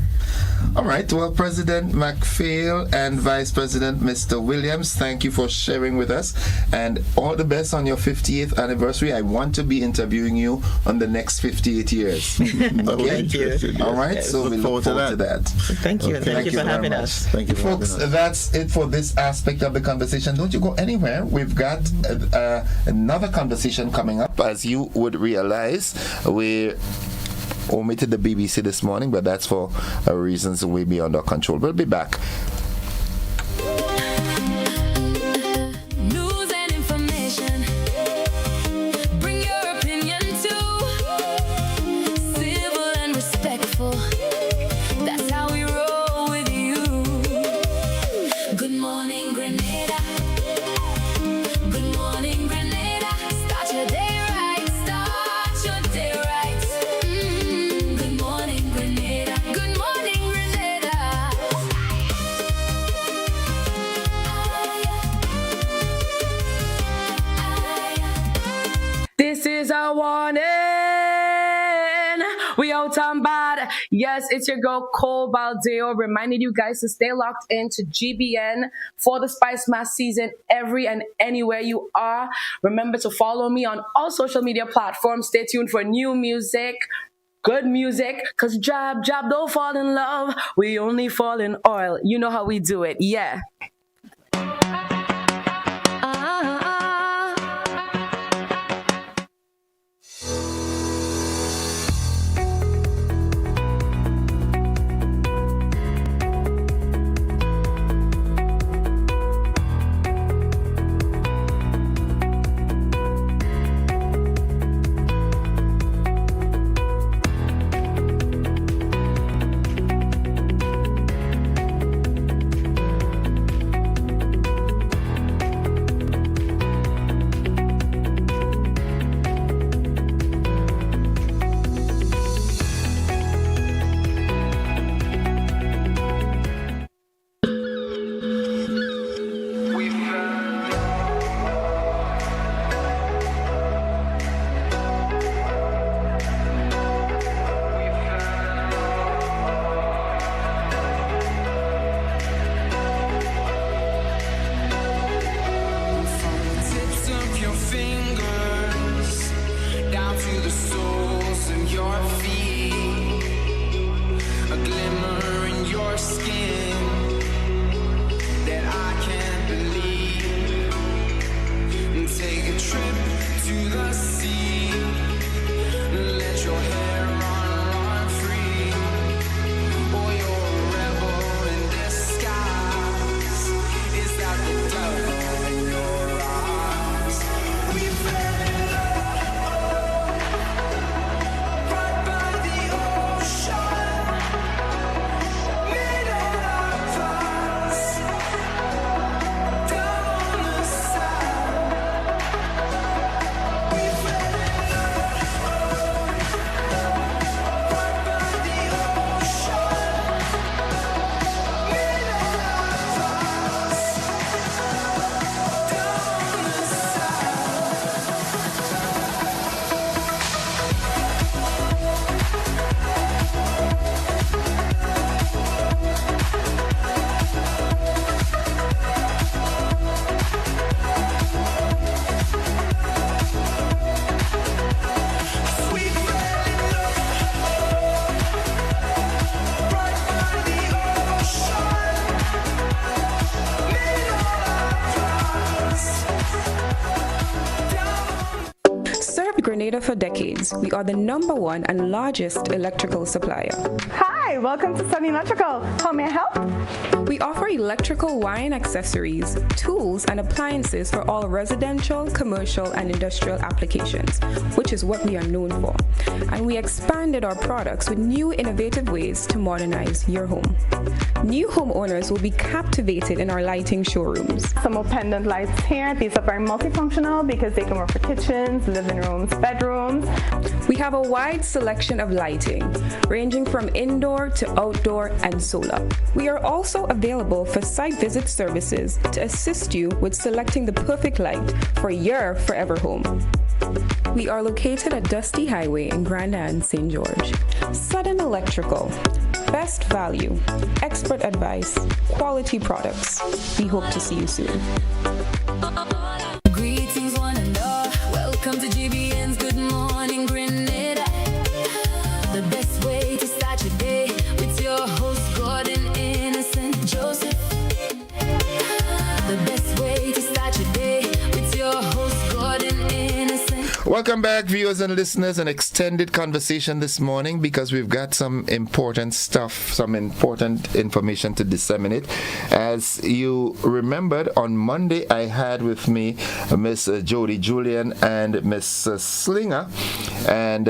All right. Well, President McPhail and Vice President Mr. Williams, thank you for sharing with us, and all the best on your 58th anniversary. I want to be interviewing you on the next 58 years. Okay? Thank you. All right. So we look forward to that. Thank you. Okay. Thank you for having us. Thank you, folks. That's it for this aspect of the conversation. Don't you go anywhere. We've got another conversation coming up. As you would realize, we omitted the BBC this morning, but that's for reasons way beyond our control. We'll be back. News and information. Bring your opinion too. Civil and respectful. That's how we roll with you. Good morning, Grenada. Good morning, Grenada. Start your day right. Start your day right. Good morning, Grenada. Good morning, Grenada. This is a warning. We out and bad. Yes, it's your girl Cole Baldeo reminding you guys to stay locked into GBN for the Spice Mass season every and anywhere you are. Remember to follow me on all social media platforms. Stay tuned for new music, good music, because Jab don't fall in love. We only fall in oil. You know how we do it. Yeah. Grenada for decades. We are the #1 and largest electrical supplier. Hi, welcome to Sunny Electrical. How may I help? We offer electrical wire accessories, tools, and appliances for all residential, commercial, and industrial applications, which is what we are known for. And we expanded our products with new innovative ways to modernize your home. New homeowners will be captivated in our lighting showrooms. Some more pendant lights here. These are very multifunctional because they can work for kitchens, living rooms, bedrooms. We have a wide selection of lighting, ranging from indoor to outdoor and solar. We are also available for site visit services to assist you with selecting the perfect light for your forever home. We are located at Dusty Highway in Grenada and St. George. Sudden Electrical. Best value, expert advice, quality products. We hope to see you soon. Greetings, one and all. Welcome to GBN's Good Morning Grenada. The best way to start your day with your host, Gordon Innocent Joseph. The best way to start your day with your host, Gordon Innocent. Welcome back, viewers and listeners. An extended conversation this morning because we've got some important stuff, some important information to disseminate. As you remembered, on Monday I had with me Miss Jody Julian and Miss Slinger, and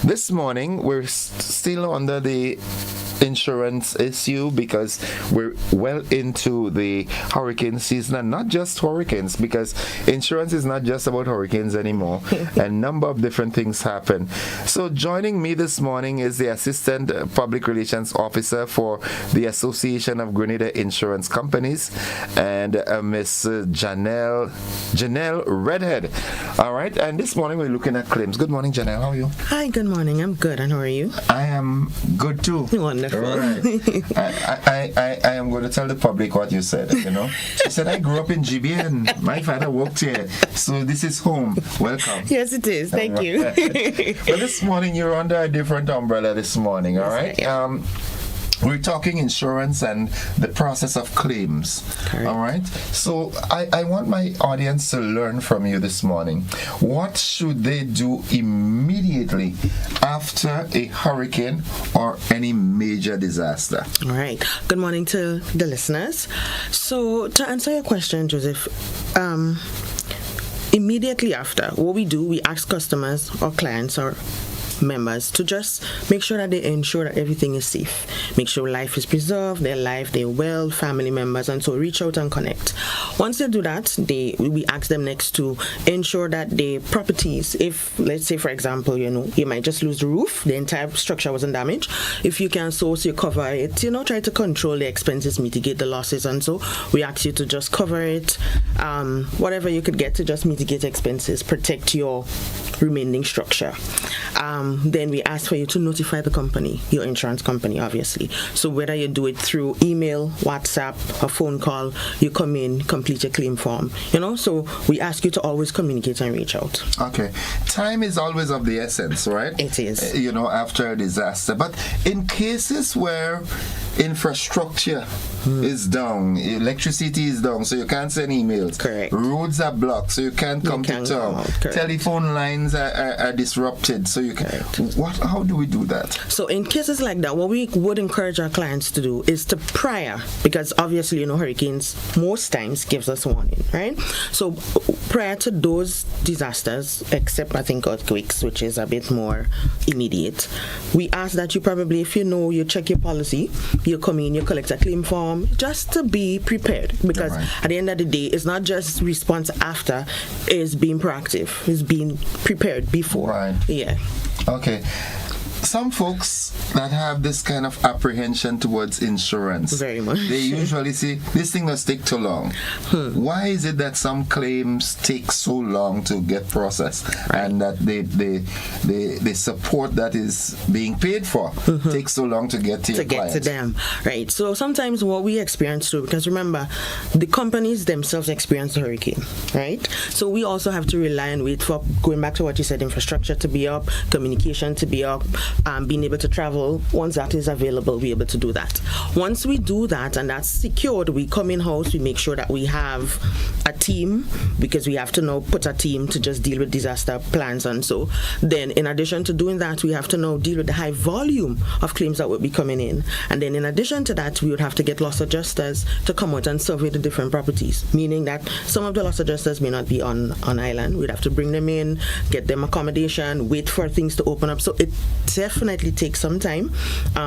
this morning we're still under the insurance issue because we're well into the hurricane season, and not just hurricanes, because insurance is not just about hurricanes anymore. A number of different things happen. So joining me this morning is the Assistant Public Relations Officer for the Association of Grenada Insurance Companies, and Miss Janelle Redhead. All right, and this morning we're looking at claims. Good morning, Janelle. How are you? Hi, good morning. I'm good. And how are you? I am good too. Wonderful. All right. I am going to tell the public what you said. You know, she said I grew up in GBN. My father worked here, so this is home. Welcome. Yes, it is. Thank you. Well, this morning you're under a different umbrella. This morning, all right. We're talking insurance and the process of claims. Correct. All right. So I want my audience to learn from you this morning. What should they do immediately after a hurricane or any major disaster? All right. Good morning to the listeners. So to answer your question, Joseph, immediately after, what we do, we ask customers or clients or members to just make sure that they ensure that everything is safe, make sure life is preserved, their life, their well, family members, and so reach out and connect. Once they do that, we ask them next to ensure that the properties, if let's say for example, you might just lose the roof, the entire structure wasn't damaged. If you can source, you cover it, try to control the expenses, mitigate the losses, and so we ask you to just cover it, whatever you could get to just mitigate expenses, protect your remaining structure. Then we ask for you to notify the company, your insurance company, obviously. So whether you do it through email, WhatsApp, a phone call, you come in, complete your claim form. So we ask you to always communicate and reach out. Okay. Time is always of the essence, right? It is. After a disaster. But in cases where infrastructure is down, electricity is down, so you can't send emails. Correct. Roads are blocked, so you can't come to town. Telephone lines are disrupted, so you can. How do we do that? So in cases like that, what we would encourage our clients to do is to prior, because obviously hurricanes most times gives us warning, right? So prior to those disasters, except I think earthquakes, which is a bit more immediate, we ask that you probably, if you check your policy, you come in, you collect a claim form, just to be prepared, because at the end of the day, it's not just response after, it's being proactive, it's being prepared before. Right. Yeah. Okay. Some folks that have this kind of apprehension towards insurance, very much, they usually say this thing must take too long. Why is it that some claims take so long to get processed, and that the support that is being paid for takes so long to get to your clients? To them, right? So sometimes what we experience too, because remember, the companies themselves experience the hurricane, right? So we also have to rely and wait for, going back to what you said, infrastructure to be up, communication to be up. being able to travel. Once that is available, we're able to do that. Once we do that and that's secured, we come in-house, we make sure that we have a team, because we have to now put a team to just deal with disaster plans. And so then in addition to doing that, we have to now deal with the high volume of claims that would be coming in. And then in addition to that, we would have to get loss adjusters to come out and survey the different properties, meaning that some of the loss adjusters may not be on island. We'd have to bring them in, get them accommodation, wait for things to open up. So it definitely takes some time,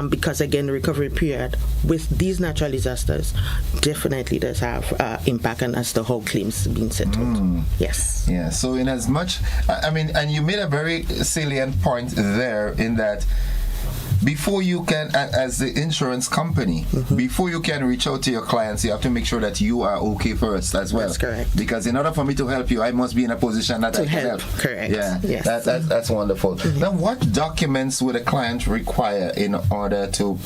because again, the recovery period with these natural disasters definitely does have impact on as to how claims being settled. Yes. Yeah. So in as much, I mean, and you made a very salient point there in that before you can, as the insurance company, before you can reach out to your clients, you have to make sure that you are okay first as well. That's correct. Because in order for me to help you, I must be in a position that I can help. Correct. Yeah. Yes. That's wonderful. Now, what documents would a client require in order to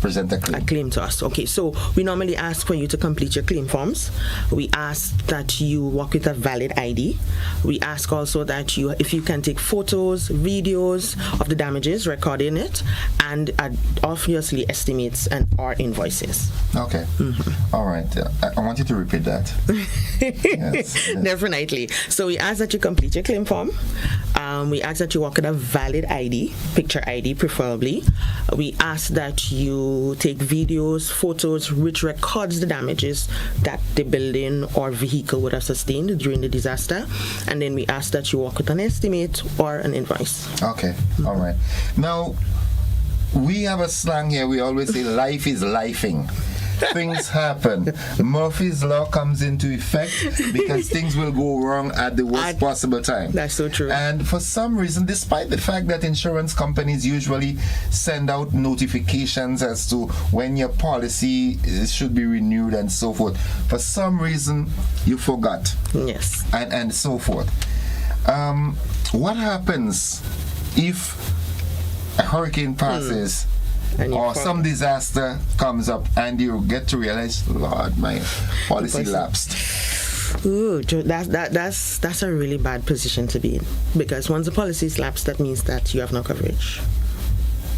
present a claim? A claim to us. Okay, so we normally ask for you to complete your claim forms. We ask that you walk with a valid ID. We ask also that you, if you can take photos, videos of the damages, recording it, and obviously estimates and or invoices. Okay. All right. I want you to repeat that. Yes. Definitely. So we ask that you complete your claim form. We ask that you walk with a valid ID, picture ID preferably. We ask that you take videos, photos which records the damages that the building or vehicle would have sustained during the disaster. And then we ask that you walk with an estimate or an invoice. Okay. All right. Now, we have a slang here. We always say life is lifing. Things happen. Murphy's Law comes into effect because things will go wrong at the worst possible time. That's so true. And for some reason, despite the fact that insurance companies usually send out notifications as to when your policy should be renewed and so forth, for some reason, you forgot. Yes. And so forth. What happens if a hurricane passes or some disaster comes up and you get to realize, Lord, my policy lapsed? Ooh, that's a really bad position to be in, because once the policy is lapsed, that means that you have no coverage.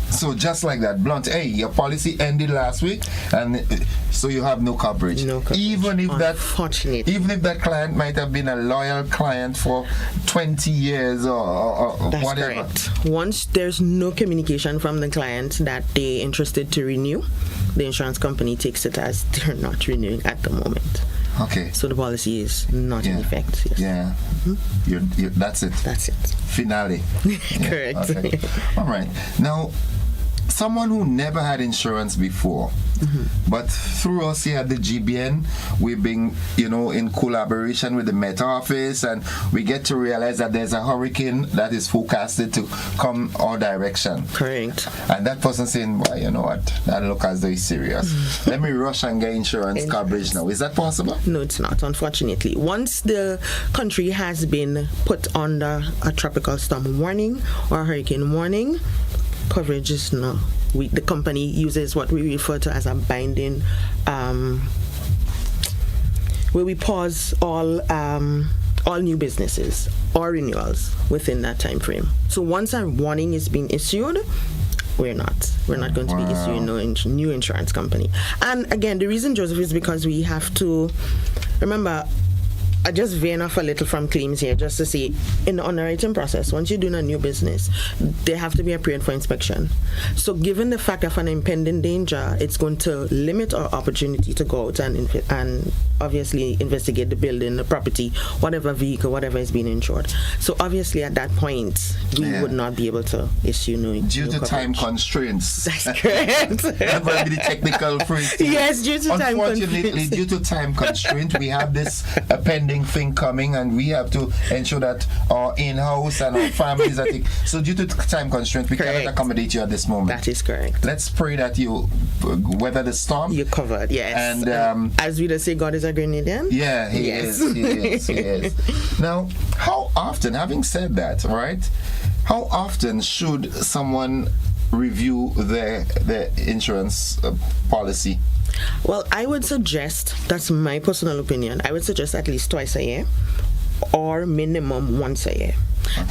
So just like that, blunt, hey, your policy ended last week, and so you have no coverage. No coverage. Even if that client might have been a loyal client for 20 years or That's whatever. Correct. Once there's no communication from the client that they're interested to renew, the insurance company takes it as they're not renewing at the moment. Okay. So the policy is not in effect. Yes. Yeah. That's it. That's it. Finale. Correct. Okay. All right. Now, someone who never had insurance before, but through us here at the GBN, we've been, in collaboration with the Met Office, and we get to realize that there's a hurricane that is forecasted to come our direction. Correct. And that person saying, well, you know what, that look as though it's serious. Let me rush and get insurance coverage now. Is that possible? No, it's not, unfortunately. Once the country has been put under a tropical storm warning or hurricane warning, coverage is no. The company uses what we refer to as a binding, where we pause all new businesses or renewals within that time frame. So once a warning is being issued, we're not going to be issuing no new insurance company. And again, the reason, Joseph, is because we have to remember. I just veer off a little from claims here, just to say, in the underwriting process, once you're doing a new business, they have to be appeared for inspection. So given the fact of an impending danger, it's going to limit our opportunity to go out and obviously investigate the building, the property, whatever vehicle, whatever is being insured. So obviously at that point, we would not be able to issue new Due to time constraints. That's correct. That might be the technical phrase. Yes, due to time constraints. Unfortunately, due to time constraint, we have this pending thing coming, and we have to ensure that our in-house and our families are so due to time constraint, we cannot accommodate you at this moment. That is correct. Let's pray that you weather the storm. You're covered, yes. And as we say, God is a Grenadian. Yeah, he is. Now, how often, having said that, right, how often should someone review their insurance policy? Well, I would suggest, that's my personal opinion, I would suggest at least twice a year or minimum once a year.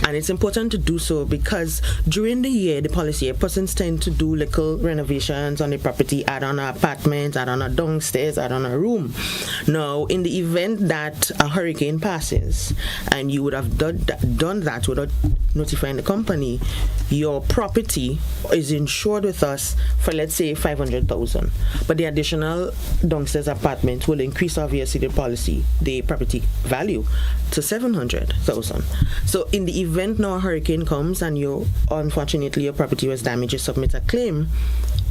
And it's important to do so because during the year, the policy year, persons tend to do little renovations on the property, add on an apartment, add on a downstairs, add on a room. Now, in the event that a hurricane passes and you would have done that without notifying the company, your property is insured with us for, let's say, 500,000. But the additional downstairs apartment will increase, obviously, the property value to 700,000. So in the event now a hurricane comes and unfortunately your property was damaged, you submit a claim,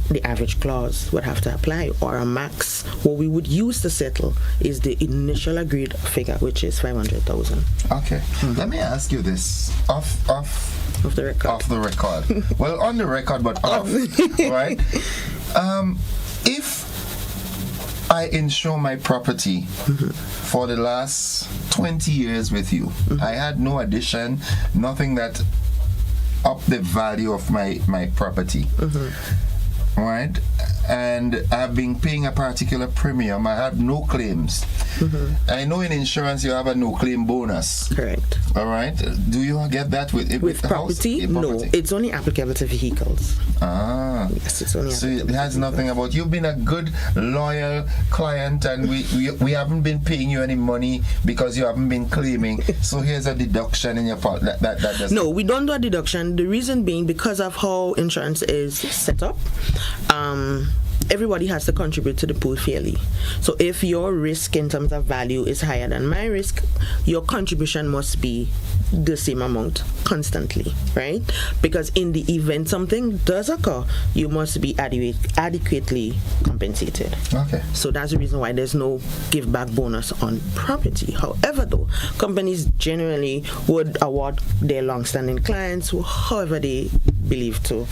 the average clause would have to apply, or a max. What we would use to settle is the initial agreed figure, which is 500,000. Okay. Let me ask you this off the record. Off the record. Well, on the record, but off. Right? If I insure my property for the last 20 years with you, I had no addition, nothing that upped the value of my property. Right? And I've been paying a particular premium. I have no claims. I know in insurance you have a no claim bonus. Correct. All right. Do you get that with property? House? No, it's only applicable to vehicles. Yes, it's only. So it has nothing about. You've been a good, loyal client, and we haven't been paying you any money because you haven't been claiming. So here's a deduction in your part. That no, we don't do a deduction. The reason being because of how insurance is set up. Everybody has to contribute to the pool fairly. So if your risk in terms of value is higher than my risk, your contribution must be the same amount constantly, right? Because in the event something does occur, you must be adequately compensated. Okay. So that's the reason why there's no give back bonus on property. However, though, companies generally would award their long-standing clients however they believe to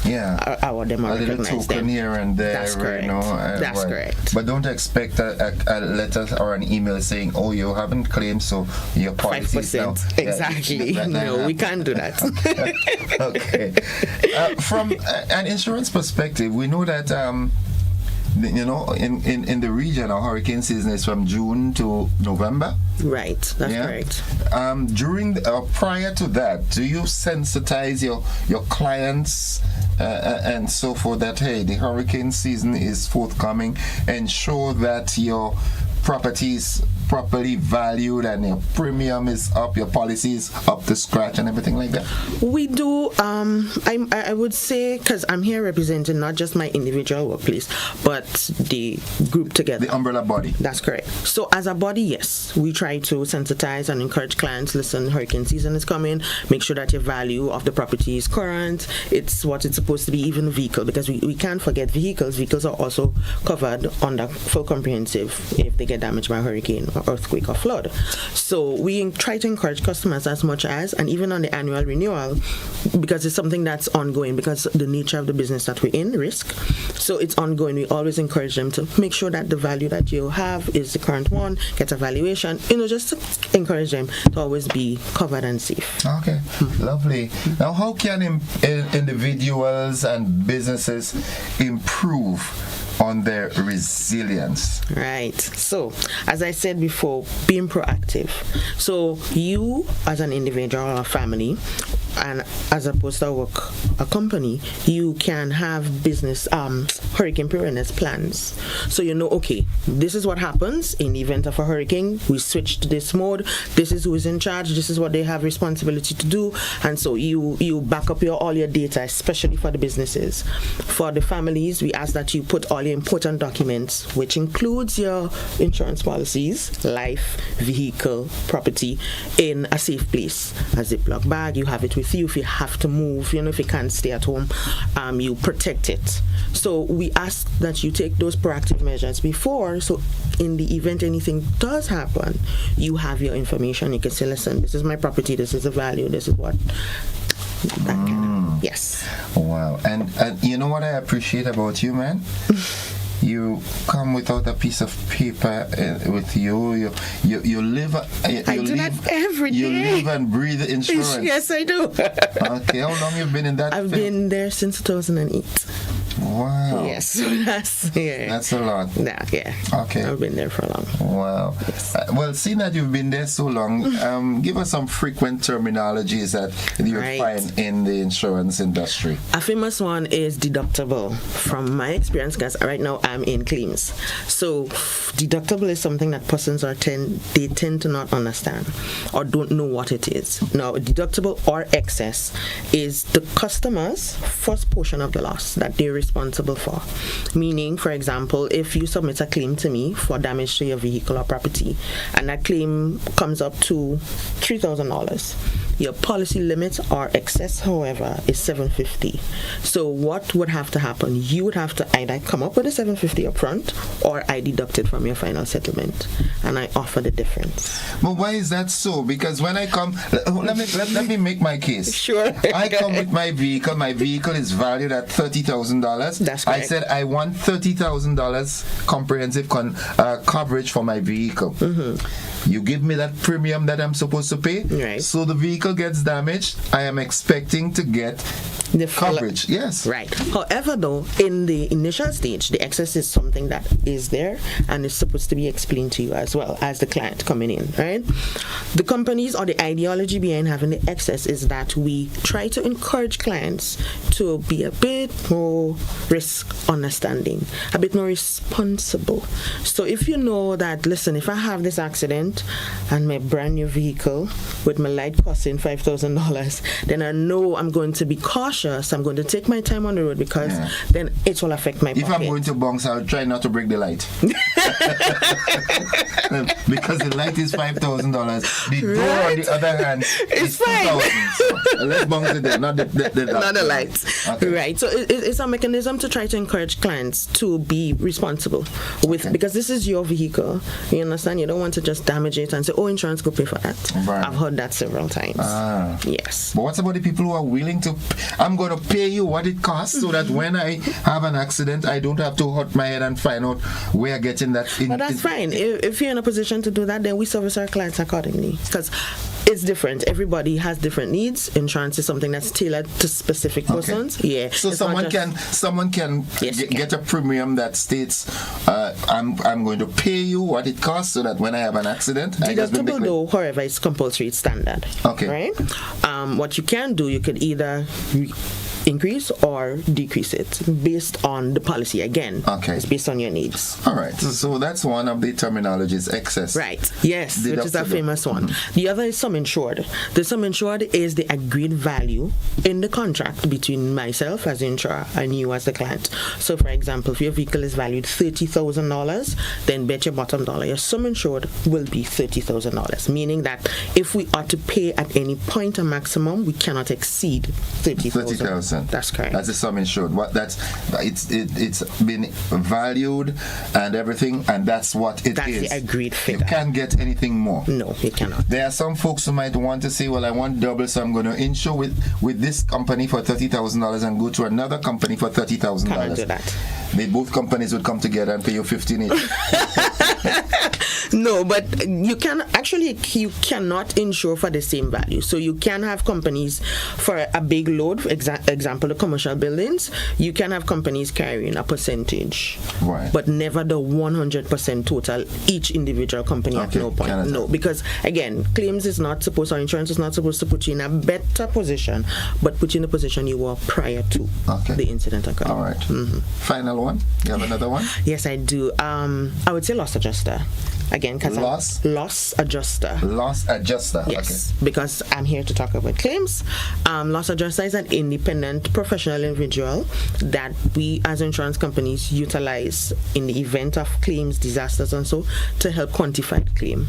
award them or recognize them. A little token here and there. That's correct. That's correct. But don't expect a letter or an email saying, "Oh, you haven't claimed, so your policy is now." Exactly. No, we can't do that. Okay. From an insurance perspective, we know that in the region, our hurricane season is from June to November. Right, that's correct. Prior to that, do you sensitize your clients and so forth that, hey, the hurricane season is forthcoming, ensure that your property is properly valued and your premium is up, your policy is up to scratch and everything like that? We do. I would say, because I'm here representing not just my individual workplace, but the group together. The umbrella body. That's correct. So as a body, yes, we try to sensitize and encourage clients, listen, hurricane season is coming, make sure that your value of the property is current, it's what it's supposed to be, even vehicle, because we can't forget vehicles. Vehicles are also covered under full comprehensive if they get damaged by a hurricane or earthquake or flood. So we try to encourage customers as much as, and even on the annual renewal, because it's something that's ongoing, because the nature of the business that we're in, risk. So it's ongoing. We always encourage them to make sure that the value that you have is the current one, get a valuation, just to encourage them to always be covered and safe. Okay, lovely. Now, how can individuals and businesses improve on their resilience? Right. So, as I said before, being proactive. So, you as an individual or family, and as opposed to a company, you can have business hurricane preparedness plans. So okay, this is what happens in the event of a hurricane. We switch to this mode. This is who is in charge. This is what they have responsibility to do. And so you back up all your data, especially for the businesses. For the families, we ask that you put all your important documents, which includes your insurance policies, life, vehicle, property, in a safe place. A Ziploc bag, you have it with you. If you have to move, if you can't stay at home, you protect it. So we ask that you take those proactive measures before, so in the event anything does happen, you have your information. You can say, listen, this is my property, this is the value, this is what that kind of, yes. Wow. And you know what I appreciate about you, man? You come without a piece of paper with you. You live. I do that every day. You live and breathe insurance. Yes, I do. Okay, how long you been in that? I've been there since 2008. Wow. Yes, so that's a lot. Yeah. Okay. I've been there for long. Wow. Yes. Well, seeing that you've been there so long, give us some frequent terminologies that you find in the insurance industry. A famous one is deductible. From my experience, guys, right now I'm in claims. So deductible is something that persons tend to not understand or don't know what it is. Now, deductible or excess is the customer's first portion of the loss that they're responsible for. Meaning, for example, if you submit a claim to me for damage to your vehicle or property, and that claim comes up to $3,000, your policy limit or excess, however, is $750. So what would have to happen? You would have to either come up with a $750 up front, or I deduct it from your final settlement, and I offer the difference. But why is that so? Because when I come, let me make my case. Sure. I come with my vehicle. My vehicle is valued at $30,000. That's correct. I said I want $30,000 comprehensive coverage for my vehicle. You give me that premium that I'm supposed to pay. Right. So the vehicle gets damaged, I am expecting to get the coverage. Yes. Right. However, though, in the initial stage, the excess is something that is there and is supposed to be explained to you as well as the client coming in, right? The companies or the ideology behind having the excess is that we try to encourage clients to be a bit more risk understanding, a bit more responsible. So if you know that, listen, if I have this accident and my brand new vehicle with my light costing $5,000, then I know I'm going to be cautious. I'm going to take my time on the road because then it will affect my pocket. If I'm going to bunks, I'll try not to break the light. Because the light is $5,000. The door, on the other hand, is $2,000. So let's bunks it there, not the lights. Okay. Right. So it's a mechanism to try to encourage clients to be responsible with, because this is your vehicle. You understand? You don't want to just damage it and say, oh, insurance could pay for that. Right. I've heard that several times. Yes. But what's about the people who are willing to, I'm going to pay you what it costs so that when I have an accident, I don't have to hurt my head and find out where getting that. But that's fine. If you're in a position to do that, then we service our clients accordingly. Because it's different. Everybody has different needs. Insurance is something that's tailored to specific persons. Yeah. So someone can get a premium that states, I'm going to pay you what it costs so that when I have an accident, deductible though, however, it's compulsory, it's standard. Okay. Right? What you can do, you could either increase or decrease it based on the policy. Again, it's based on your needs. All right. So that's one of the terminologies, excess. Right. Yes, which is a famous one. The other is sum insured. The sum insured is the agreed value in the contract between myself as the insurer and you as the client. So, for example, if your vehicle is valued $30,000, then bet your bottom dollar your sum insured will be $30,000. Meaning that if we are to pay at any point a maximum, we cannot exceed $30,000. That's correct. That's the sum insured. It's been valued and everything, and that's what it is. That's the agreed figure. You can't get anything more. No, you cannot. There are some folks who might want to say, well, I want double, so I'm going to insure with this company for $30,000 and go to another company for $30,000. Cannot do that. Both companies would come together and pay you $15,000 each. No, but you cannot insure for the same value. So you can have companies for a big load, example, the commercial buildings, you can have companies carrying a percentage, but never the 100% total, each individual company at no point. No, because again, claims is not supposed, or insurance is not supposed to put you in a better position, but put you in a position you were prior to the incident occurring. All right. Final one? You have another one? Yes, I do. I would say loss adjuster. Again, because loss adjuster. Loss adjuster. Yes, because I'm here to talk about claims. Loss adjuster is an independent professional individual that we as insurance companies utilize in the event of claims, disasters, and so to help quantify the claim.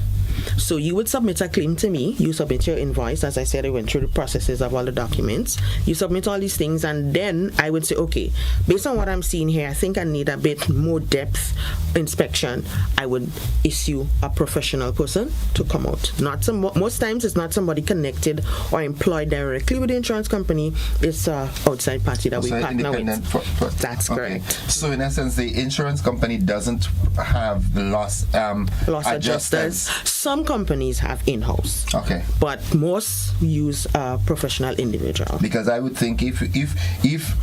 So you would submit a claim to me. You submit your invoice. As I said, I went through the processes of all the documents. You submit all these things, and then I would say, okay, based on what I'm seeing here, I think I need a bit more depth inspection. I would issue a professional person to come out. Most times it's not somebody connected or employed directly with the insurance company. It's an outside party that we partner with. That's correct. So in essence, the insurance company doesn't have the loss adjusters. Some Some companies have in-house. Okay. But most use a professional individual. Because I would think if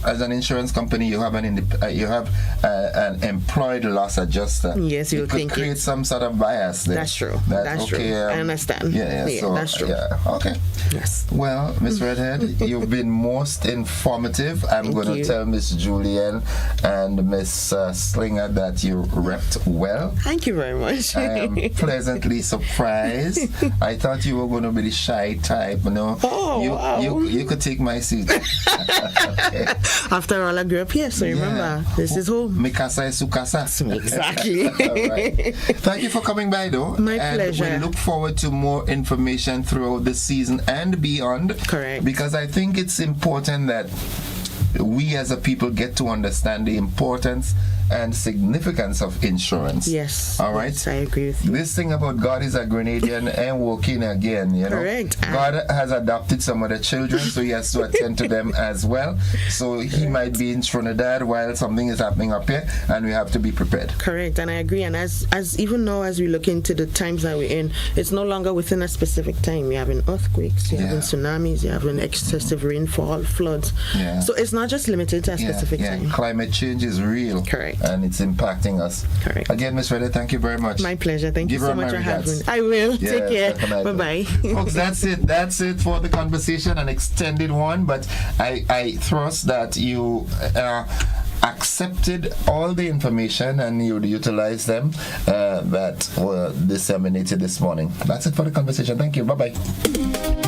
as an insurance company you have an employed loss adjuster, yes, you could think create some sort of bias there. That's true. That's okay, true. I understand. Yeah, so, that's true. Yeah, okay. Yes. Well, Miss Redhead, you've been most informative. I'm going to tell Miss Julian and Miss Slinger that you repped well. Thank you very much. I am pleasantly surprised. I thought you were going to be the shy type, wow. You could take my seat. Okay. After all, I grew up here, so remember, this is home. Mikasa is Sukasa. Exactly. All right. Thank you for coming by, though. My pleasure. We look forward to more information throughout the season and beyond. Correct. Because I think it's important that we as a people get to understand the importance and significance of insurance. Yes. All right. Yes, I agree with you. This thing about God is a Grenadian and walking again, Correct. God has adopted some of the children, so he has to attend to them as well. So he might be in Trinidad while something is happening up here, and we have to be prepared. Correct, and I agree. And as even now, as we look into the times that we're in, it's no longer within a specific time. You're having earthquakes, you're having tsunamis, you're having excessive rainfall, floods. Yeah. So it's not just limited to a specific time. Climate change is real. Correct. And it's impacting us. Correct. Again, Miss Reddy, thank you very much. My pleasure. Thank you so much for having me. I will. Yeah, take care. definitely. Bye-bye. Folks, that's it for the conversation, an extended one, but I trust that you accepted all the information and you utilized them that were disseminated this morning. That's it for the conversation. Thank you. Bye-bye.